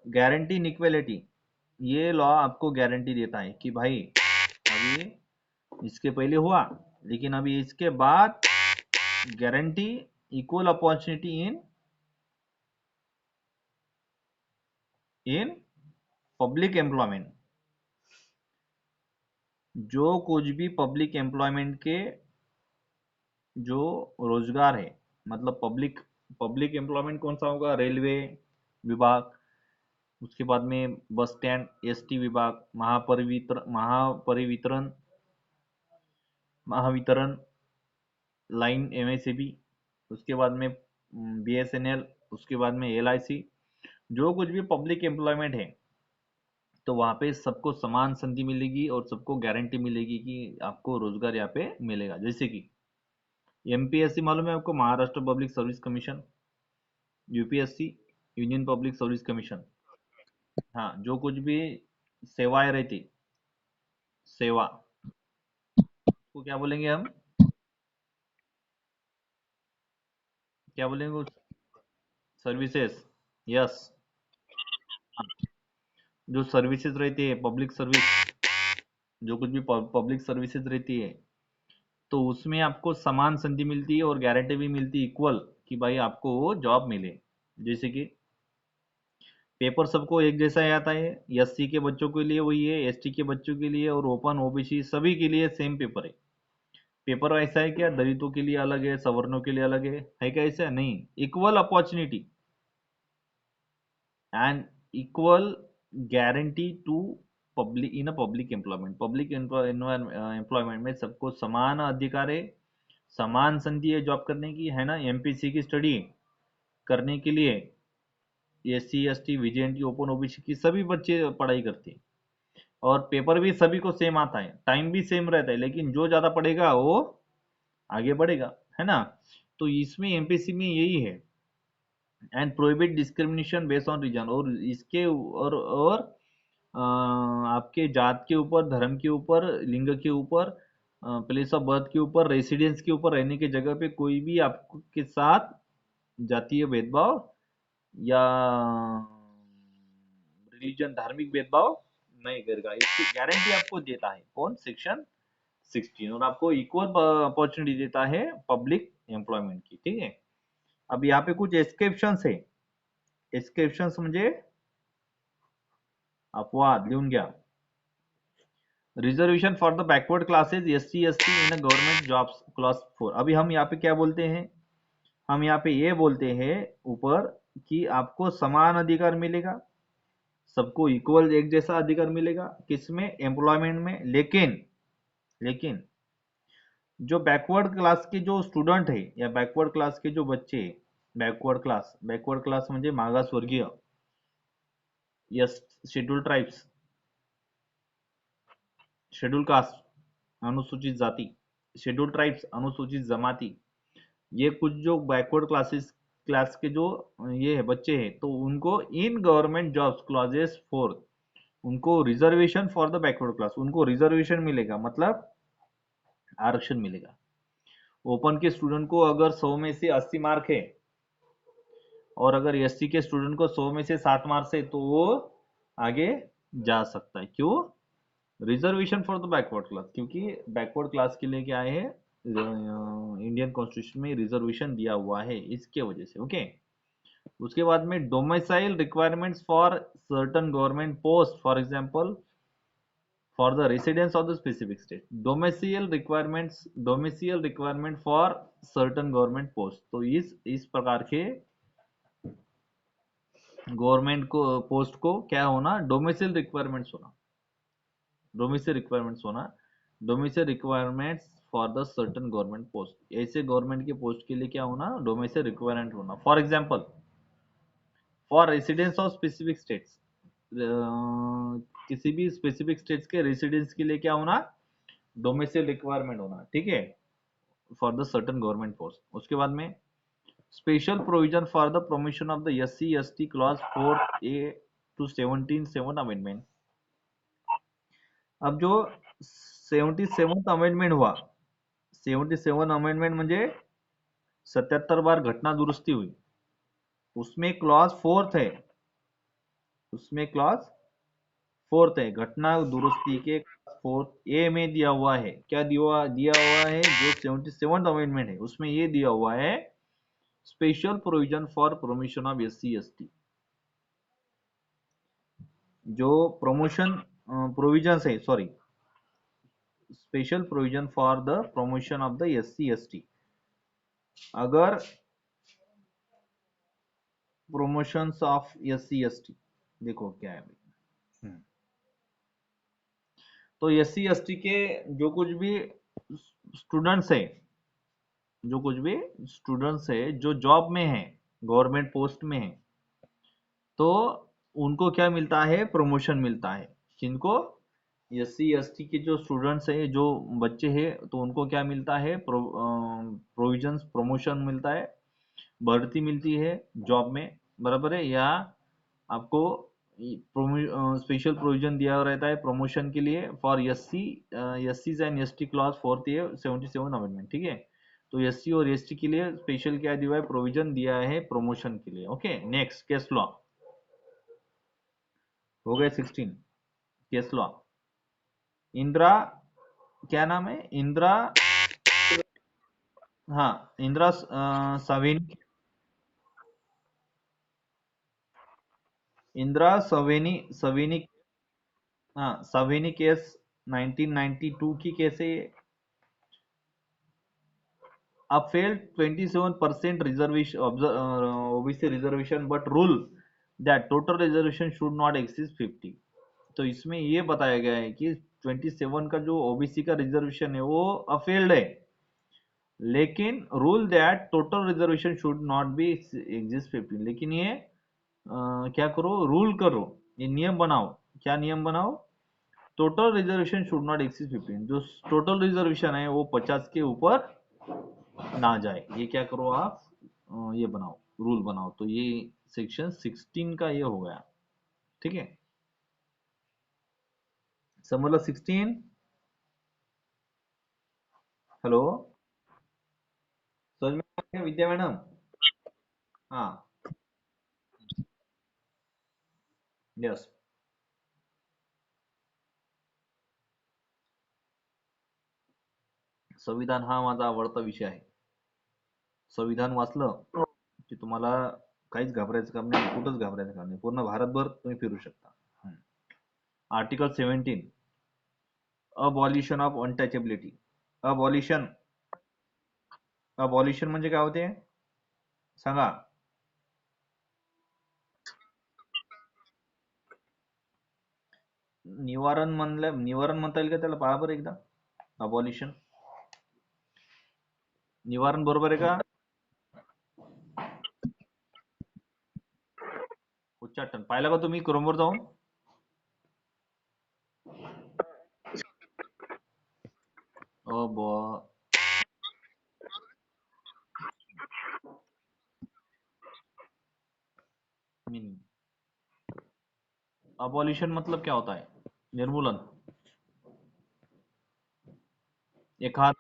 guarantee in equality. ये लॉ आपको गारंटी देता है कि भाई अभी इसके पहले हुआ, लेकिन अभी इसके बाद guarantee equal opportunity in public employment. जो कुछ भी पब्लिक एम्प्लॉयमेंट के जो रोजगार है, मतलब पब्लिक पब्लिक एम्प्लॉयमेंट कौन सा होगा? रेलवे विभाग, उसके बाद में बस स्टैंड, एसटी विभाग, महापरिवितरण, महावितरण, लाइन, एमएससीबी, उसके बाद में बीएसएनएल, उसके बाद में एलआईसी। जो कुछ भी पब्लिक एम्प्लॉयमेंट है, तो वहाँ पे सबको समान संधि मिलेगी और सबको गारंटी मिलेगी कि आपको रोजगार यहाँ पे मिलेगा। जैसे कि एमपीएससी मालूम है आपको? Maharashtra public service commission. UPSC, union public service commission. हाँ, जो कुछ भी सेवाएं रहती, सेवा, उसको क्या बोलेंगे हम? क्या बोलेंगे? सर्विसेज। यस। जो सर्विसेज रहती है, पब्लिक सर्विस, जो कुछ भी पब्लिक सर्विसेज रहती है, तो उसमें आपको समान संधि मिलती है और गारंटी भी मिलती है इक्वल, कि भाई आपको वो जॉब मिले। जैसे कि पेपर सबको एक जैसा ही आता है, एससी के बच्चों के लिए वही है, एसटी के बच्चों के लिए और ओपन ओबीसी सभी के लिए सेम पेपर है। पेपर ऐसा है क्या? दलितों के लिए अलग है, सवर्णों के लिए अलग है क्या? ऐसा नहीं, equal opportunity and equal guarantee to public in a public employment. Public employment में सबको समान अधिकार है, समान संधि है जॉब करने की, है ना? एमपीसी की स्टडी करने के लिए एससी एसटी वीजेएनटी ओपन ओबीसी की सभी बच्चे पढ़ाई करते हैं, और पेपर भी सभी को सेम आता है, टाइम भी सेम रहता है, लेकिन जो ज्यादा पढ़ेगा वो आगे बढ़ेगा, है ना? तो इसमें एमपीसी में यही है। And prohibit discrimination based on reason, और इसके और आपके जात के ऊपर, धर्म के ऊपर, लिंग के ऊपर, प्लेस ऑफ बर्थ के ऊपर, रेसिडेंस के ऊपर, रहने की जगह पे कोई भी आपके साथ जातीय भेदभाव या रिलीजन, धार्मिक भेदभाव नहीं करेगा। इसकी गारंटी आपको देता है कौन? सेक्शन 16। और आपको इक्वल अपॉर्चुनिटी देता है पब्लिक एम्प्लॉयमेंट की, ठीक है? अब यहाँ पे कुछ एक्सेप्शंस है। एक्सेप्शंस म्हणजे अपवाद लिहून घ्या। Reservation for the backward classes, SC ST in government jobs, class 4। अभी हम यहाँ पे क्या बोलते हैं? हम यहाँ पे ये बोलते हैं ऊपर कि आपको समान अधिकार मिलेगा, सबको इक्वल एक जैसा अधिकार मिलेगा, किसमें? एम्प्लॉयमेंट में। लेकिन लेकिन जो बैकवर्ड क्लास के जो स्टूडेंट है या बैकवर्ड क्लास के जो बच्चे हैं, बैकवर्ड क्लास म्हणजे मागासवर्गीय, yes, schedule tribes, schedule caste, अनुसूचित जाति, शेड्यूल ट्राइब्स, अनुसूचित जमाती, ये कुछ जो बैकवर्ड क्लास के जो ये है बच्चे हैं, तो उनको इन गवर्नमेंट जॉब्स क्लॉजेस 4, उनको reservation for the backward class, उनको रिजर्वेशन मिलेगा, मतलब आरक्षण मिलेगा। ओपन के स्टूडेंट को अगर 100 में से 80 मार्क है, और अगर एससी के स्टूडेंट को 100 में से 60 मार्क्स है, तो वो आगे जा सकता है। क्यों? Reservation for the backward class, क्योंकि बैकवर्ड क्लास के लिए क्या है, इंडियन कॉन्स्टिट्यूशन में रिजर्वेशन दिया हुआ है, इसके वजह से। ओके। उसके बाद में domicile requirements for certain government post, for example for the residence of the specific state. Domicile requirement for certain government post, तो इस प्रकार के गवर्नमेंट को पोस्ट को क्या होना? डोमिसाइल रिक्वायरमेंट्स होना, डोमिसाइल रिक्वायरमेंट्स होना, domicile requirements for the certain government post. ऐसे गवर्नमेंट के पोस्ट के लिए क्या होना? डोमिसाइल रिक्वायरमेंट होना। For example for residence of specific states, किसी भी स्पेसिफिक स्टेट्स के रेसिडेंस के लिए क्या होना? डोमिसाइल रिक्वायरमेंट होना, ठीक है? For the certain government post. उसके बाद में special provision for the promotion of the SC ST clause 4A to 77 amendment. अब जो 77 अमेंडमेंट हुआ, 77 अमेंडमेंट म्हणजे 77 बार घटना दुरुस्ती हुई, उसमें क्लॉज फोर्थ है, उसमें क्लॉज फोर्थ है, घटना दुरुस्ती के फोर्थ ए में दिया हुआ है, क्या दिया हुआ है, जो 77 अमेंडमेंट है उसमें ये दिया हुआ है, special provision for promotion of SC ST। जो प्रमोशन प्रोविजन है, sorry, special provision for the promotion of the SC ST। अगर प्रमोशंस ऑफ SC ST, देखो क्या है भाई। तो SC ST के जो कुछ भी स्टूडेंट्स है, जो कुछ भी स्टूडेंट्स है जो जॉब में है, गवर्नमेंट पोस्ट में है, तो उनको क्या मिलता है, प्रमोशन मिलता है। किनको, SC ST के जो स्टूडेंट्स है, जो बच्चे हैं, तो उनको क्या मिलता है, प्रोविजंस, प्रमोशन मिलता है, बढ़ती मिलती है जॉब में, बराबर है। या आपको स्पेशल प्रोविजन दिया रहता है प्रमोशन के लिए for SC and ST clause 4A 77 amendment, ठीक है। तो SC और ST के लिए स्पेशल क्या दिया है, प्रोविजन दिया है प्रमोशन के लिए। ओके, नेक्स्ट केस लॉ हो गए 16। केस लॉ, इंदिरा, क्या नाम है, इंदिरा, हाँ, इंदिरा सवेनी, इंदिरा सवेनी, सवेनी, हाँ, सवेनी केस 1992 की केस है। upheld 27% reservation OBC reservation but rule that total reservation should not exceed 50। तो इसमें ये बताया गया है कि 27 का जो OBC का रिजर्वेशन है वो अफेल्ड है, लेकिन rule that total reservation should not be exist 50। लेकिन ये क्या करो, रूल करो, ये नियम बनाओ, क्या नियम बनाओ, total reservation should not exceed 15, जो टोटल रिजर्वेशन है वो 50 के ऊपर ना जाए, ये क्या करो आप, ये बनाओ, रूल बनाओ। तो ये सेक्शन 16 का ये हो गया, ठीक है। समझ लो 16। हेलो, समझ में आ गया विद्या मैडम? हाँ, यस। संविधान हा माझा आवडता विषय आहे। संविधान वाचलं की तुम्हाला काहीच घाबरायचं काम नाही, कुठंच घाबरायचं काम नाही, पूर्ण भारतभर तुम्ही फिरू शकता। Article 17, abolition of untouchability. Abolition, abolition म्हणजे काय होते सांगा? निवारण म्हणलं, निवारण म्हणता येईल का त्याला, पहा बरं एकदा, अबॉलिशन, निवारण बरोबर आहे का? उच्चाटन पाहिलं का तुम्ही क्रोमवर जाऊन? अब मीनिंग, अबॉलिशन मतलब क्या होता है, निर्मूलन, एखाद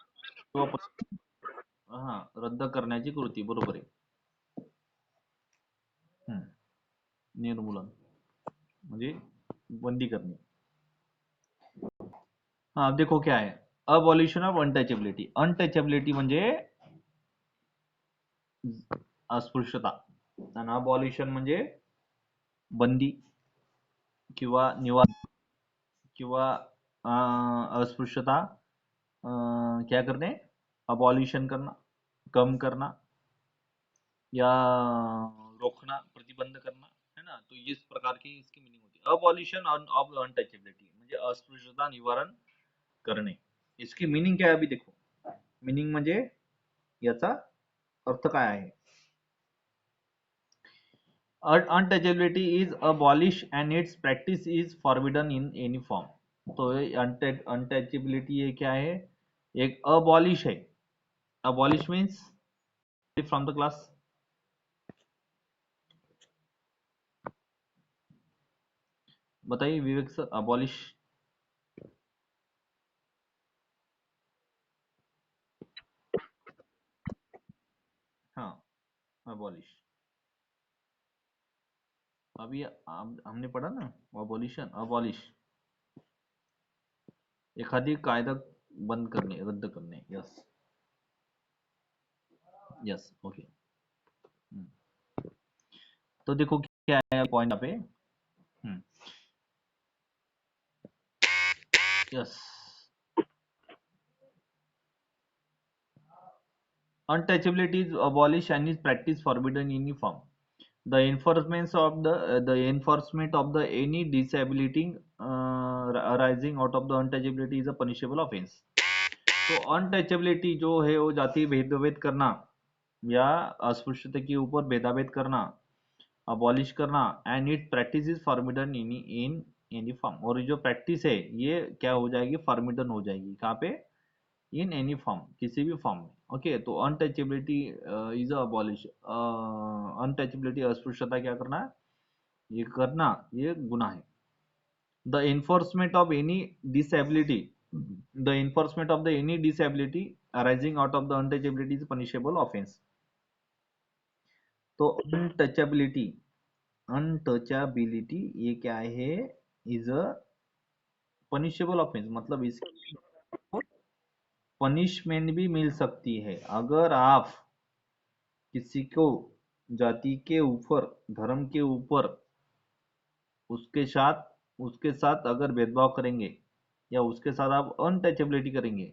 हा रद्द करण्याची कृती, बरोबर आहे। हम्म, निर्मूलन म्हणजे बंदी करणे। हाँ, अब देखो क्या है, अबॉलिशन ऑफ अनटचेबिलिटी। अनटचेबिलिटी म्हणजे अस्पृश्यता, आणि अबॉलिशन म्हणजे बंदी किंवा निवारण किंवा अस्पृश्यता क्या करने, अबॉलिशन करना, कम करना या रोकना, प्रतिबंध करना, है ना। तो इस प्रकार की इसकी मीनिंग होती है। अबॉलिशन ऑफ अनटचेबिलिटी म्हणजे अस्पृश्यता निवारण करणे। इसकी मीनिंग क्या है अभी देखो, मीनिंग म्हणजे याचा अर्थ काय आहे। Untouchability is abolish and it's practice is forbidden in any form. तो अनटचेबिलिटी ये क्या है, एक अबॉलिश है, abolish means from the class. बताइए विवेक सर, abolish. हाँ, abolish. अभी हमने पढ़ा ना, abolition, abolish. एखादी कायदा बंद करणे, रद्द करणे. Yes, yes, okay. तो देखो क्या है पॉइंट यहाँ पे. Yes. Untouchability is abolished and is practiced forbidden in any form. The enforcement of the any disability arising out of the untouchability is a punishable offense. तो अनटचेबिलिटी जो है वो जाति भेदभाव करना या अस्पृश्यता के ऊपर भेदाभेद करना, अबॉलिश करना, and it practice is forbidden in any form. और जो प्रैक्टिस है ये क्या हो जाएगी, फॉर्मिडन हो जाएगी. कहाँ पे, इन एनी फॉर्म, किसी भी फॉर्म में. ओके, तो अनटचेबिलिटी इज अबॉलिश. अनटचेबिलिटी अस्पृश्यता क्या करना है, ये करना, ये गुनाह है. The enforcement of any disability, the enforcement of the any disability arising out of the untouchability is punishable offence. तो अनटचेबिलिटी, अनटचेबिलिटी ये क्या है, इज अ पनिशेबल ऑफेंस. मतलब इसकी पनिशमेंट भी मिल सकती है अगर आप किसी को जाति के ऊपर, धर्म के ऊपर, उसके साथ अगर भेदभाव करेंगे या उसके साथ आप अनटचेबिलिटी करेंगे,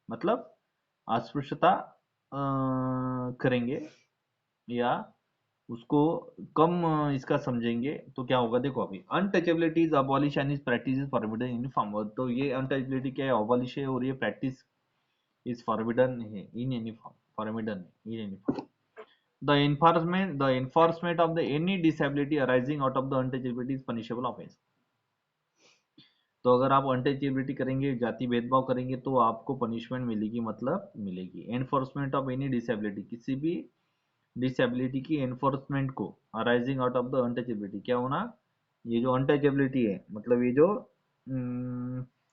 मतलब अस्पृश्यता करेंगे या उसको कम इसका समझेंगे, तो क्या होगा देखो. अभी untouchability is abolish and is practice is forbidden in form. तो ये अनटचेबिलिटी क्या है, अबॉलिश है, और ये प्रैक्टिस इज फॉरबिडन है इन any form. Forbidden in any form. The enforcement of the any disability arising out of the untouchability is punishable offense. तो अगर आप अनटचेबिलिटी करेंगे, जाति भेदभाव करेंगे, तो आपको पनिशमेंट मिलेगी, मतलब मिलेगी. एनफोर्समेंट ऑफ एनी डिसेबिलिटी, किसी भी डिसेबिलिटी की एनफोर्समेंट को, arising out of the untouchability, क्या होना, ये जो अनटचेबिलिटी है, मतलब ये जो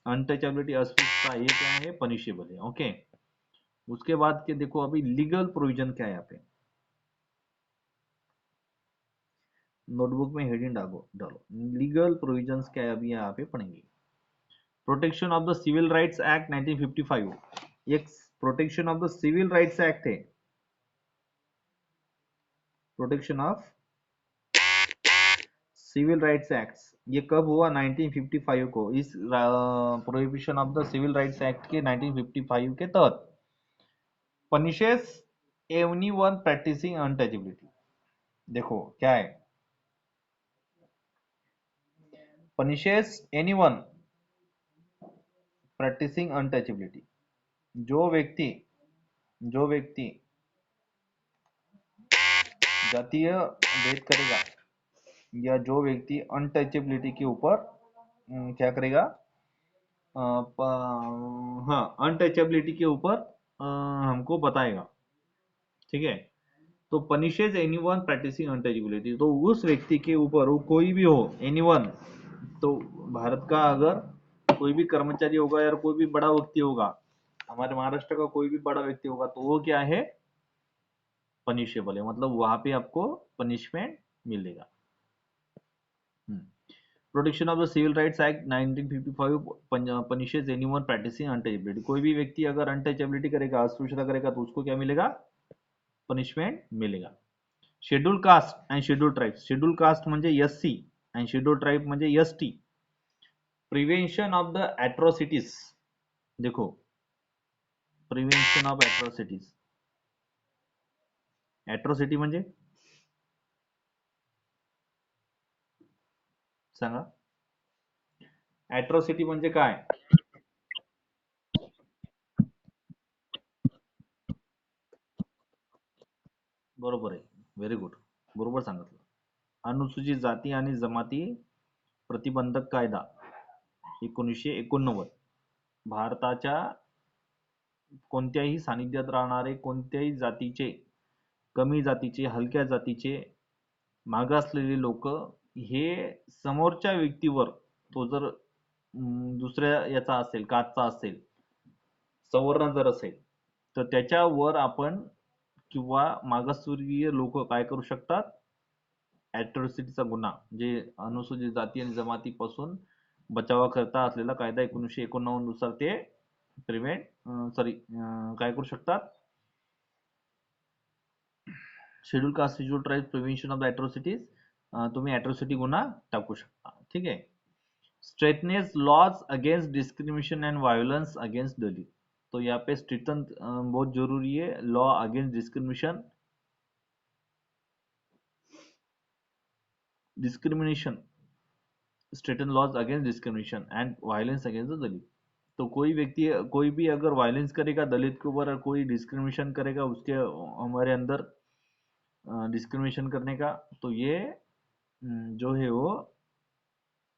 अनटचेबिलिटी अस्पृश्यता, ये क्या है, पनिशेबल है. ओके. उसके बाद के देखो अभी लीगल प्रोविजन क्या है यहाँ पे. नोटबुक में हेडिंग डालो. लीगल प्रोविजंस क्या है, अभी यहाँ पे पढ़ेंगे. Protection of the civil rights act 1955. एक protection of the civil rights act है. Protection of civil rights act ये कब हुआ, 1955 को. इस prohibition of the civil rights act के 1955 के तहत पनिशेस एनीवन प्रैक्टिसिंग अनटचेबिलिटी. देखो क्या है, पनिशेस एनीवन प्रैक्टिसिंग अनटचेबिलिटी. जो व्यक्ति जातीय भेद करेगा या जो व्यक्ति अनटचेबिलिटी के ऊपर क्या करेगा, हाँ, अनटचेबिलिटी के ऊपर हमको बताएगा. ठीक है. तो पनिशेज एनीवन प्रैक्टिसिंग अनटचेबिलिटी, तो उस व्यक्ति के ऊपर, वो कोई भी हो, एनीवन, तो भारत का अगर कोई भी कर्मचारी होगा या कोई भी बड़ा व्यक्ति होगा, हमारे महाराष्ट्र का कोई भी बड़ा व्यक्ति होगा, तो वो क्या है, पनिशेबल है. मतलब वहां पे आपको पनिशमेंट मिलेगा. Protection of the civil rights act 1955 punishes anyone practising untouchability. कोई भी व्यक्ति अगर अनटचेबिलिटी करेगा, अस्पृश्यता करेगा, तो उसको क्या मिलेगा, पनिशमेंट मिलेगा. Schedule caste and schedule tribe. Schedule caste म्हणजे एससी एंड शेड्यूल ट्राइब म्हणजे ST. Prevention of the atrocities. देखो, प्रिव्हेन्शन ऑफ एट्रोसिटीज. एट्रोसिटी म्हणजे सांगा, एट्रोसिटी म्हणजे काय. बरोबर आहे, व्हेरी गुड, बरोबर सांगितलं. अनुसूचित जाती आणि जमाती प्रतिबंधक कायदा 1989 भारताच्या कोणत्याही सानिध्यात राहणारे कोणत्याही जातीचे, कमी जातीचे, हलक्या जातीचे, मागासलेले लोक हे समोरच्या व्यक्तीवर, तो जर दुसऱ्या याचा असेल, कास्टचा असेल, सवर्ण जर असेल, तर त्याच्यावर आपण किंवा मागासवर्गीय लोक काय करू शकतात, ॲट्रॉसिटीचा गुन्हा, जे अनुसूचित जाती आणि जमातीपासून बचावाकरता असलेला कायदा 1989 नुसार ते प्रिव्हेंट काय करू शकतात, schedule caste schedule tribe prevention of the atrocities, तुम्ही ॲट्रॉसिटी गुन्हा टाकू शकता. ठीक आहे. Strengthen laws against discrimination and violence against Dalit. तो यहाँ पे स्ट्रिक्टन बहुत जरूरी है. Law against discrimination, strengthen laws against discrimination and violence against the Dalit. तो कोई व्यक्ति, कोई भी अगर वायलेंस करेगा दलित के ऊपर, कोई डिस्क्रिमिनेशन करेगा उसके हमारे अंदर डिस्क्रिमिनेशन करने का, तो ये जो है वो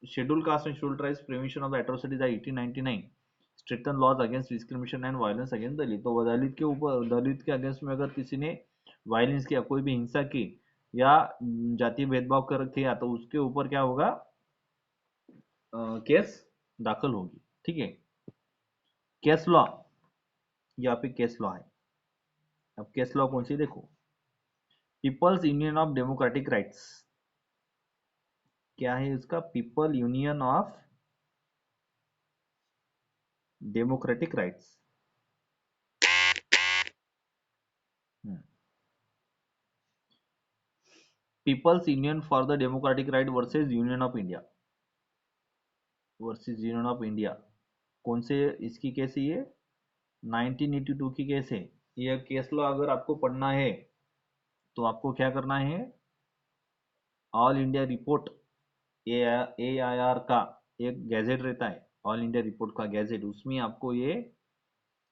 schedule caste and schedule tribes prevention of atrocities 1899 strengthen laws against discrimination and violence against Dalit. तो दलित के ऊपर, दलित के अगेंस्ट में अगर किसी ने वायलेंस किया, कोई भी हिंसा की या जाति भेदभाव कर किया, तो उसके ऊपर क्या होगा, केस दाखिल होगी. ठीक है. केस लॉ, यहाँ पे केस लॉ है. अब केस लॉ कौन सी देखो, peoples union of democratic rights. क्या है इसका, people union of democratic rights. Peoples union for the democratic right versus union of India, union of India. कौन से इसकी केस है ये, 1982 की केस है. ये केस लॉ अगर आपको पढ़ना है तो आपको क्या करना है, ऑल इंडिया रिपोर्ट, AIR का एक गैजेट रहता है, ऑल इंडिया रिपोर्ट का गैजेट, उसमें आपको ये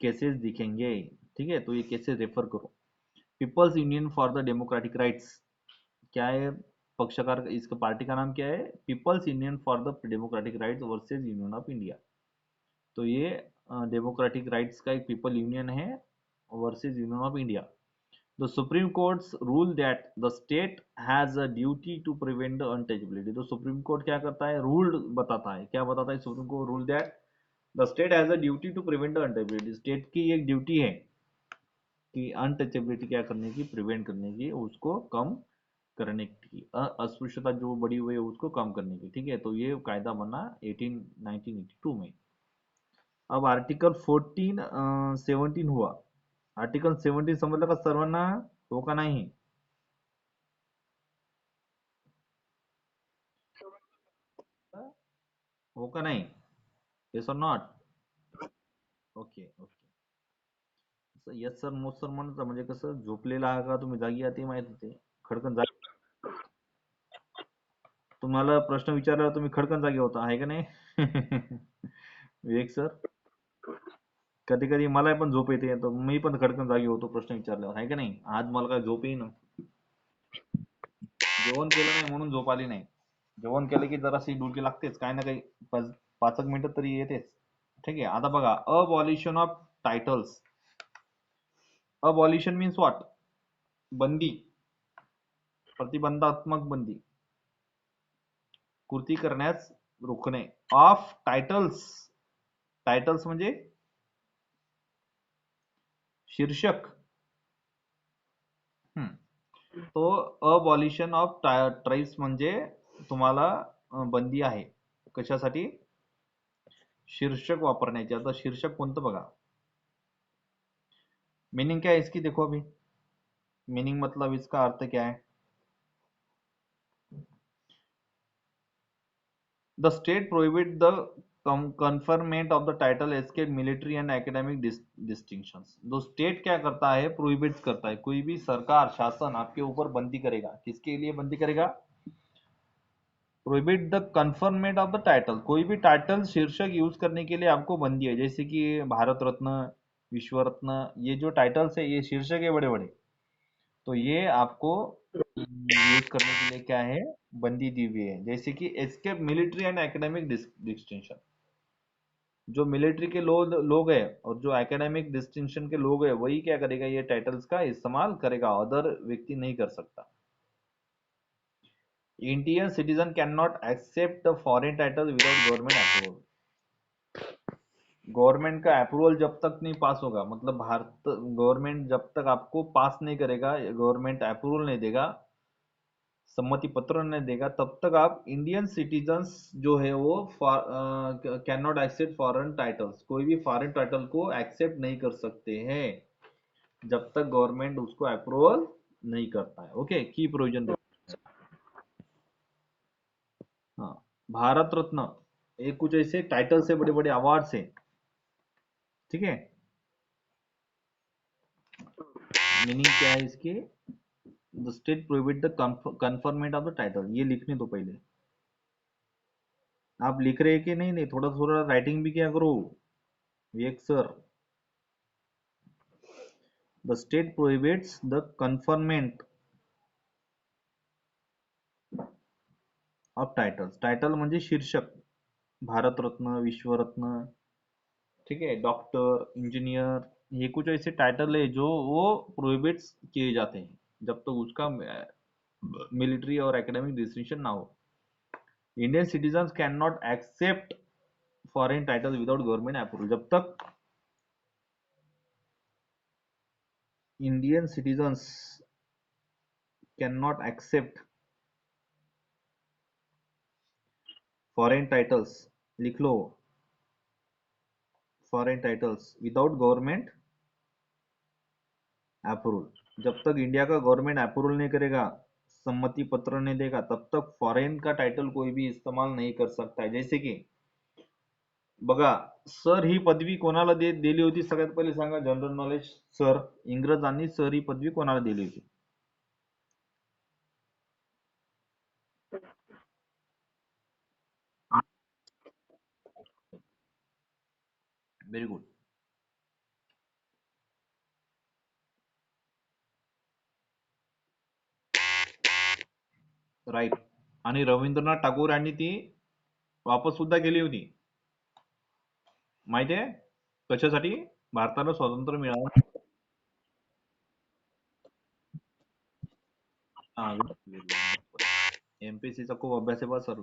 केसेस दिखेंगे. ठीक है. तो ये केसेस रेफर करो. Peoples union for the democratic rights क्या है, पक्षकार, इसका पार्टी का नाम क्या है, peoples union for the democratic rights versus union of India. तो ये डेमोक्रेटिक राइट्स का एक पीपल यूनियन है versus union of India. The supreme courts rule that the state has a duty to prevent the untouchability. तो supreme court क्या करता है, rule बताता है. क्या बताता है supreme court, rule that the state has a duty to prevent the untouchability. State की एक ड्यूटी है कि अनटचेबिलिटी क्या करने की, प्रिवेंट करने की, उसको कम करने की, अस्पृश्यता जो बढ़ी हुई है उसको कम करने की. ठीक है. तो ये कायदा बना 1982 में. अब आर्टिकल 17 हुआ. आर्टिकल 17 समजलं का सर्वांना, हो का नाही, हो का नाही, येस और not. Okay okay. Yes sir no sir म्हणता म्हणजे कसं, झोपलेला आहे का तुम्ही जागी आहे ते माहित होते. खडकन जागी, तुम्हाला प्रश्न विचारल्यावर तुम्ही खडकन जागे होता, आहे का नाही? विवेक सर, कधी कधी मला पण झोप येते, तर मी पण खडकन जागी होतो प्रश्न विचारल्यावर, आहे का नाही? आज मला काय झोप येईना. जेवण केलं नाही म्हणून झोप आली नाही. जेवण केलं की जराशी डुलकी लागतेच, काही ना काही, 5 एक मिनिटं तरी येतेच. ठीक आहे. आता बघा, abolition of titles. Abolition means what, बंदी, प्रतिबंधात्मक बंदी, कृती करण्यास रोखणे. ऑफ टायटल्स, टायटल्स म्हणजे शीर्षक. तो अबॉलिशन ऑफ ट्राईब्स म्हणजे तुम्हाला बंदी आहे कशासाठी, शीर्षक वापरण्याची. आता शीर्षक कोणतं बघा, मीनिंग क्या है इसकी, देखो अभी मीनिंग मतलब इसका अर्थ क्या है. The state prohibit the conferment of the title escape military and academic distinctions. तो स्टेट क्या करता है, प्रोहिबिट करता है. कोई भी सरकार, शासन आपके ऊपर बंदी करेगा, किसके लिए बंदी करेगा, prohibit the conferment of the title. कोई भी टाइटल, शीर्षक यूज करने के लिए आपको बंदी है. जैसे कि भारत रत्न, विश्व रत्न, ये जो टाइटल्स है ये शीर्षक है बड़े बड़े, तो ये आपको यूज करने के लिए क्या है, बंदी दी हुई है. जैसे कि escape military and academic distinction. जो मिलिट्री के लोग हैं और जो एकेडमिक डिस्टिंक्शन के लोग हैं वही क्या करेगा, ये टाइटल्स का इस्तेमाल करेगा, अदर व्यक्ति नहीं कर सकता। Indian citizen can not accept the foreign title without government approval. Government का अप्रूवल जब तक नहीं पास होगा, मतलब भारत गवर्नमेंट जब तक आपको पास नहीं करेगा, गवर्नमेंट अप्रूवल नहीं देगा, सम्मति पत्र नहीं देगा, तब तक आप इंडियन सिटीजन्स जो है वो can not accept foreign titles, कोई भी फॉरेन टाइटल को एक्सेप्ट नहीं कर सकते हैं जब तक गवर्नमेंट उसको अप्रूवल नहीं करता है। ओके, की प्रोविजन। हाँ, भारत रत्न, ये कुछ ऐसे टाइटल से बड़े बड़े अवार्ड से, ठीक है। मीनिंग क्या है इसकी, the state prohibit the conferment of the title, ये लिखने दो पहले। आप लिख रहे हैं कि नहीं, नहीं थोड़ा थोड़ा राइटिंग भी क्या करो Vivek sir. The state prohibits the conferment of titles, title म्हणजे शीर्षक, भारत रत्न, विश्व रत्न, ठीक है, डॉक्टर, इंजीनियर, ये कुछ ऐसे टाइटल है जो वो प्रोहिबिट्स किए जाते हैं जब तक उसका मिलिट्री और एकेडमिक डिस्टिंक्शन ना हो। Indian citizen can not accept foreign title without government approval, जब तक Indian citizens can not accept foreign titles, लिख लो, foreign titles without government approval, जब तक इंडिया का गवर्नमेंट अप्रूवल नहीं करेगा, सम्मति पत्र नहीं देगा, तब तक फॉरेन का टाइटल कोई भी इस्तेमाल नहीं कर सकता है। जैसे की बघा, सर ही पदवी कोणाला दिली होती, सगळ्यात पहिले सांगा, जनरल नॉलेज सर, इंग्रजांनी सर ही पदवी कोणाला दिली होती? Very good, right. आणि रवींद्रनाथ टागोर यांनी ती वापस सुद्धा केली होती, माहिती आहे कशासाठी? भारताला स्वातंत्र्य मिळावं। हा, एमपीएससीचा खूप अभ्यास आहे बा सर,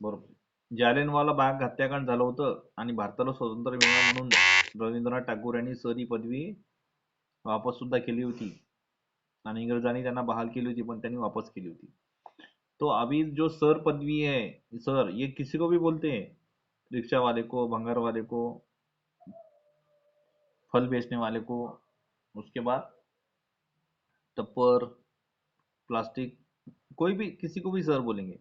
बरोबर। जालियनवाला बाग हत्याकांड झालं होतं आणि भारताला स्वातंत्र्य मिळावं म्हणून रवींद्रनाथ टागोर यांनी सर ही पदवी वापस सुद्धा केली होती आणि इंग्रजांनी त्यांना बहाल केली होती, पण त्यांनी वापस केली होती। तो अभी जो सर पदवी है, सर ये किसी को भी बोलते हैं, रिक्शा वाले को, भंगार वाले को, फल बेचने वाले को, उसके बाद टप्पर, प्लास्टिक, कोई भी किसी को भी सर बोलेंगे।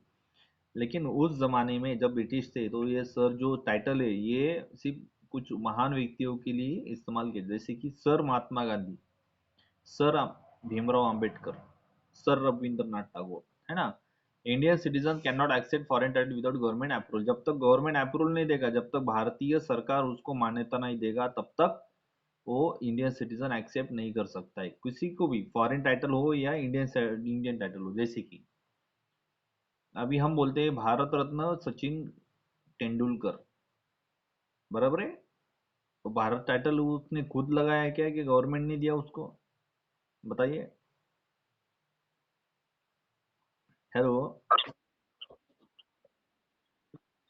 लेकिन उस जमाने में जब ब्रिटिश थे तो ये सर जो टाइटल है ये सिर्फ कुछ महान व्यक्तियों के लिए इस्तेमाल किया, जैसे कि sir Mahatma Gandhi, sir Bhimrao Ambedkar, sir Rabindranath Tagore, है ना। Indian citizen can not accept foreign title without government approval, जब तक गवर्नमेंट अप्रूवल नहीं देगा, जब तक भारतीय सरकार उसको मान्यता नहीं देगा, तब तक वो इंडियन सिटीजन एक्सेप्ट नहीं कर सकता है, किसी को भी फॉरेन टाइटल हो या इंडियन इंडियन टाइटल हो। जैसे कि अभी हम बोलते हैं भारत रत्न सचिन तेंदुलकर, बराबर है, तो भारत टाइटल उसने खुद लगाया है क्या कि गवर्नमेंट ने दिया उसको? बताइए। हेलो।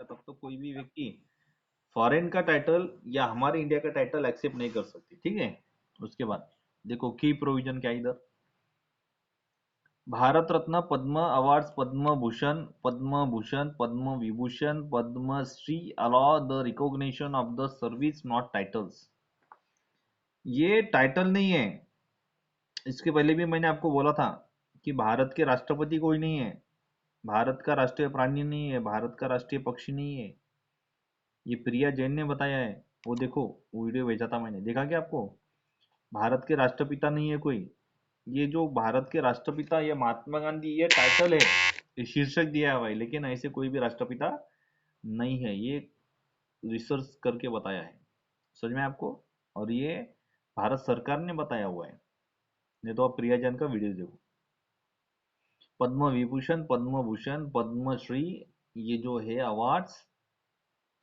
तब तो कोई भी व्यक्ति फॉरेन का टाइटल या हमारे इंडिया का टाइटल एक्सेप्ट नहीं कर सकती, ठीक है। उसके बाद देखो की प्रोविजन क्या है इधर, Bharat Ratna, Padma awards, Padma Bhushan, Padma Bhushan, Padma Vibhushan, Padma Shri allow the recognition of the service, not titles. ये टाइटल नहीं है। इसके पहले भी मैंने आपको बोला था कि भारत के राष्ट्रपति कोई नहीं है, भारत का राष्ट्रीय प्राणी नहीं है, भारत का राष्ट्रीय पक्षी नहीं है। ये प्रिया जैन ने बताया है, वो देखो, वो वीडियो भेजा था मैंने, देखा क्या आपको? भारत के राष्ट्रपिता नहीं है कोई। ये जो भारत के राष्ट्रपिता, ये महात्मा गांधी, ये टाइटल है, ये शीर्षक दिया हुआ है, लेकिन ऐसे कोई भी राष्ट्रपिता नहीं है, ये रिसर्च करके बताया है। समझ में आपको? और ये भारत सरकार ने बताया हुआ है, नहीं तो आप प्रिया जैन का वीडियो देखो। पद्म विभूषण, पद्म भूषण, पद्मश्री, ये जो है अवार्ड्स,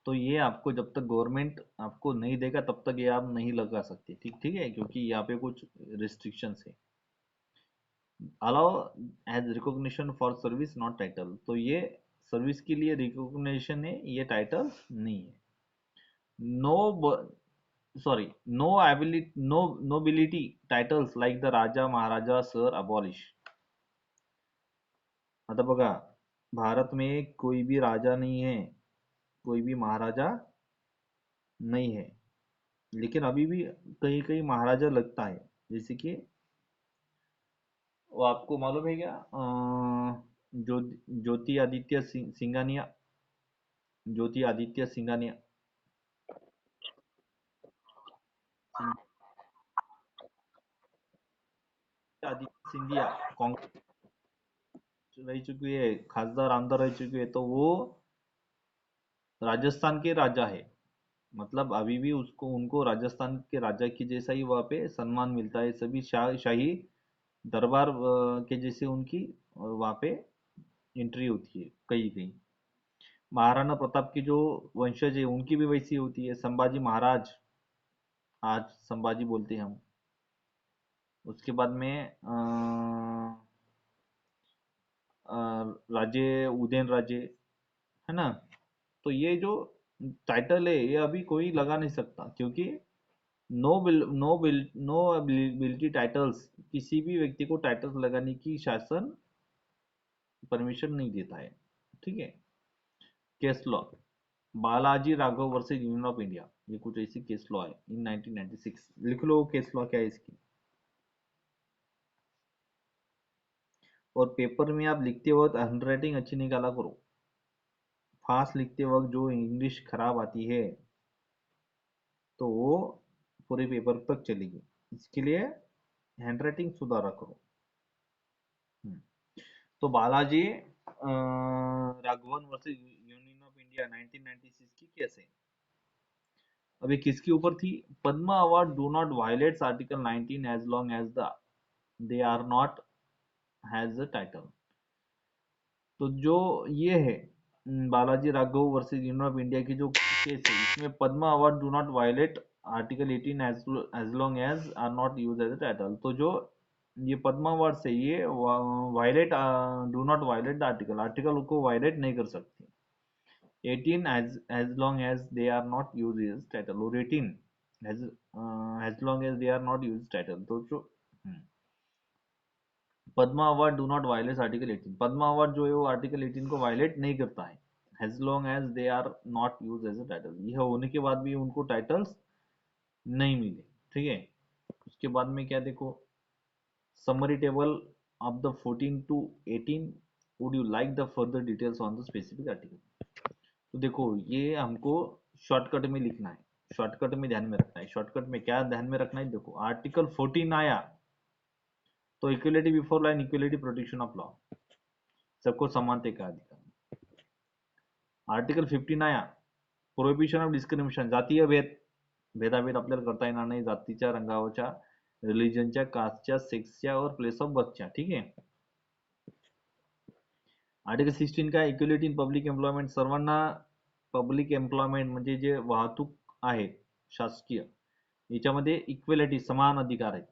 तो ये आपको जब तक गवर्नमेंट आपको नहीं देगा तब तक ये आप नहीं लगा सकते, ठीक ठीक है, क्योंकि यहाँ पे कुछ रिस्ट्रिक्शंस है। Allow as recognition for service not title, तो ये सर्विस के लिए रिकॉग्निशन है, ये टाइटल नहीं है। No, sorry, no ability, no nobility titles like the raja maharaja sir abolish. आता बघा, भारत में कोई भी राजा नहीं है, कोई भी महाराजा नहीं है, लेकिन अभी भी कहीं कहीं महाराजा लगता है। जैसे कि वो आपको मालूम है क्या, जो ज्योति आदित्य सिंघानिया, ज्योति आदित्य सिंघानिया, आदित्य सिंधिया कांग्रेस रह चुकी है, खासदार आमदार रह चुके हैं, तो वो राजस्थान के राजा है। मतलब अभी भी उसको उनको राजस्थान के राजा की जैसा ही वहाँ पे सम्मान मिलता है, सभी शाही दरबार के जैसे उनकी वहाँ पे एंट्री होती है कहीं कहीं। महाराणा प्रताप की जो वंशज है उनकी भी वैसी होती है, संभाजी महाराज, आज संभाजी बोलते हैं हम। उसके बाद में राजे, उदयन राजे, है ना। तो ये जो टाइटल है ये अभी कोई लगा नहीं सकता, क्योंकि नो एबिलिटी टाइटल्स, किसी भी व्यक्ति को टाइटल्स लगाने की शासन परमिशन नहीं देता है, ठीक है। Case law, Balaji Raghav versus union of India, ये कुछ ऐसी केस लॉ है इन 1996, लिख लो केस लॉ क्या है इसकी। और पेपर में आप लिखते वक्त हैंडराइटिंग अच्छी निकाला करो, फास्ट लिखते वक्त जो इंग्लिश खराब आती है तो वो पूरे पेपर तक चलेगी, इसके लिए हैंडराइटिंग सुधारा करो। हम्म। तो Balaji Raghavan versus union of India 1996 की केस है। अभी किसके ऊपर थी, Padma award do not violates article 19 as long as the they are not has a title. तो जो ये है Balaji Raghav versus union of India की जो केस है, इसमें Padma award do not violate article 18 as long as are not use as a title. तो जो ये पद्मा अवार्ड से ये violate, do not violate the article, article को वायलेट नहीं कर सकती। 18 as long as they are not used as title, और 18 as long as they are not used title। तो जो Padma award do not violate article 18, Padma award जो है वो आर्टिकल 18 को वायलेट नहीं करता है, as long as they are not use as a title, यह होने के बाद भी उनको टाइटल्स नहीं मिले, ठीक है। उसके बाद में क्या देखो, summary table of the 14 to 18, would you like the further details on the specific article। तो देखो ये हमको शॉर्टकट में लिखना है, शॉर्टकट में ध्यान में रखना है। शॉर्टकट में क्या ध्यान में रखना है, देखो आर्टिकल 14 आया तो equality before law and equality protection of law, सबको समानते का अधिकार। आर्टिकल 15 आया, प्रोहिबिशन ऑफ डिस्क्रिमिनेशन, जातीय भेद, भेदाभेद आपल्याला करता येणार नाही जातीच्या, रंगाच्या, रिलीजनच्या, कास्टच्या, सेक्सच्या और प्लेस ऑफ बर्थच्या, ठीक आहे। आर्टिकल 16 काय, इक्वलिटी इन पब्लिक एम्प्लॉयमेंट, सर्वांना पब्लिक एम्प्लॉयमेंट म्हणजे जे वाहतूक आहे शासकीय याच्यामध्ये इक्वलिटी, समान अधिकार आहेत,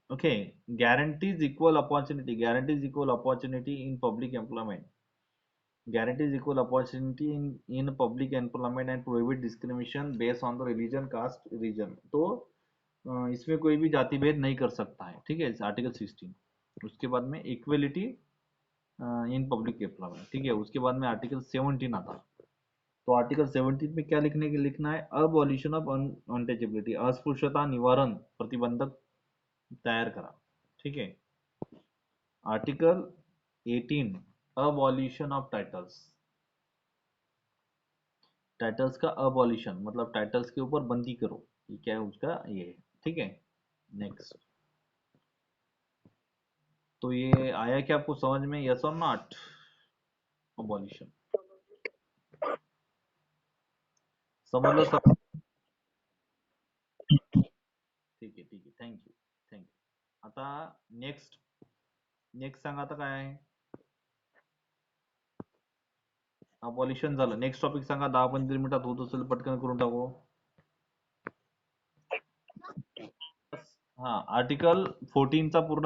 okay. Guarantees equal opportunity, guarantees equal opportunity in public employment, guarantees equal opportunity in public employment and prohibit discrimination based on the religion, caste, region। तो इसमें कोई भी जाति भेद नहीं कर सकता है, ठीक है, आर्टिकल 16। उसके बाद में इक्वलिटी इन पब्लिक एम्प्लॉयमेंट, ठीक है। उसके बाद में आर्टिकल 17 आता है। तो आर्टिकल 17 में क्या लिखने के लिखना है, अबॉलिशन ऑफ अनटचेबिलिटी, अस्पृश्यता निवारण प्रतिबंधक तैयार करा, ठीक है। Article 18, abolition of titles, titles का अबॉलिशन मतलब टाइटल्स के ऊपर बंदी करो, ये क्या है उसका ये है, ठीक है। नेक्स्ट, तो ये आया क्या आपको समझ में, यस और नॉट, अबॉलिशन, समजलं सर, ठीक आहे ठीक आहे, थँक्यू थँक्यू। आता नेक्स्ट, नेक्स्ट सांगा आता काय आहे, अबॉलिशन झालं. नेक्स्ट टॉपिक सांगा, 10-15 मिनिटात होत असेल पटकन करून टाकू. हा, आर्टिकल 14 चा पूर्ण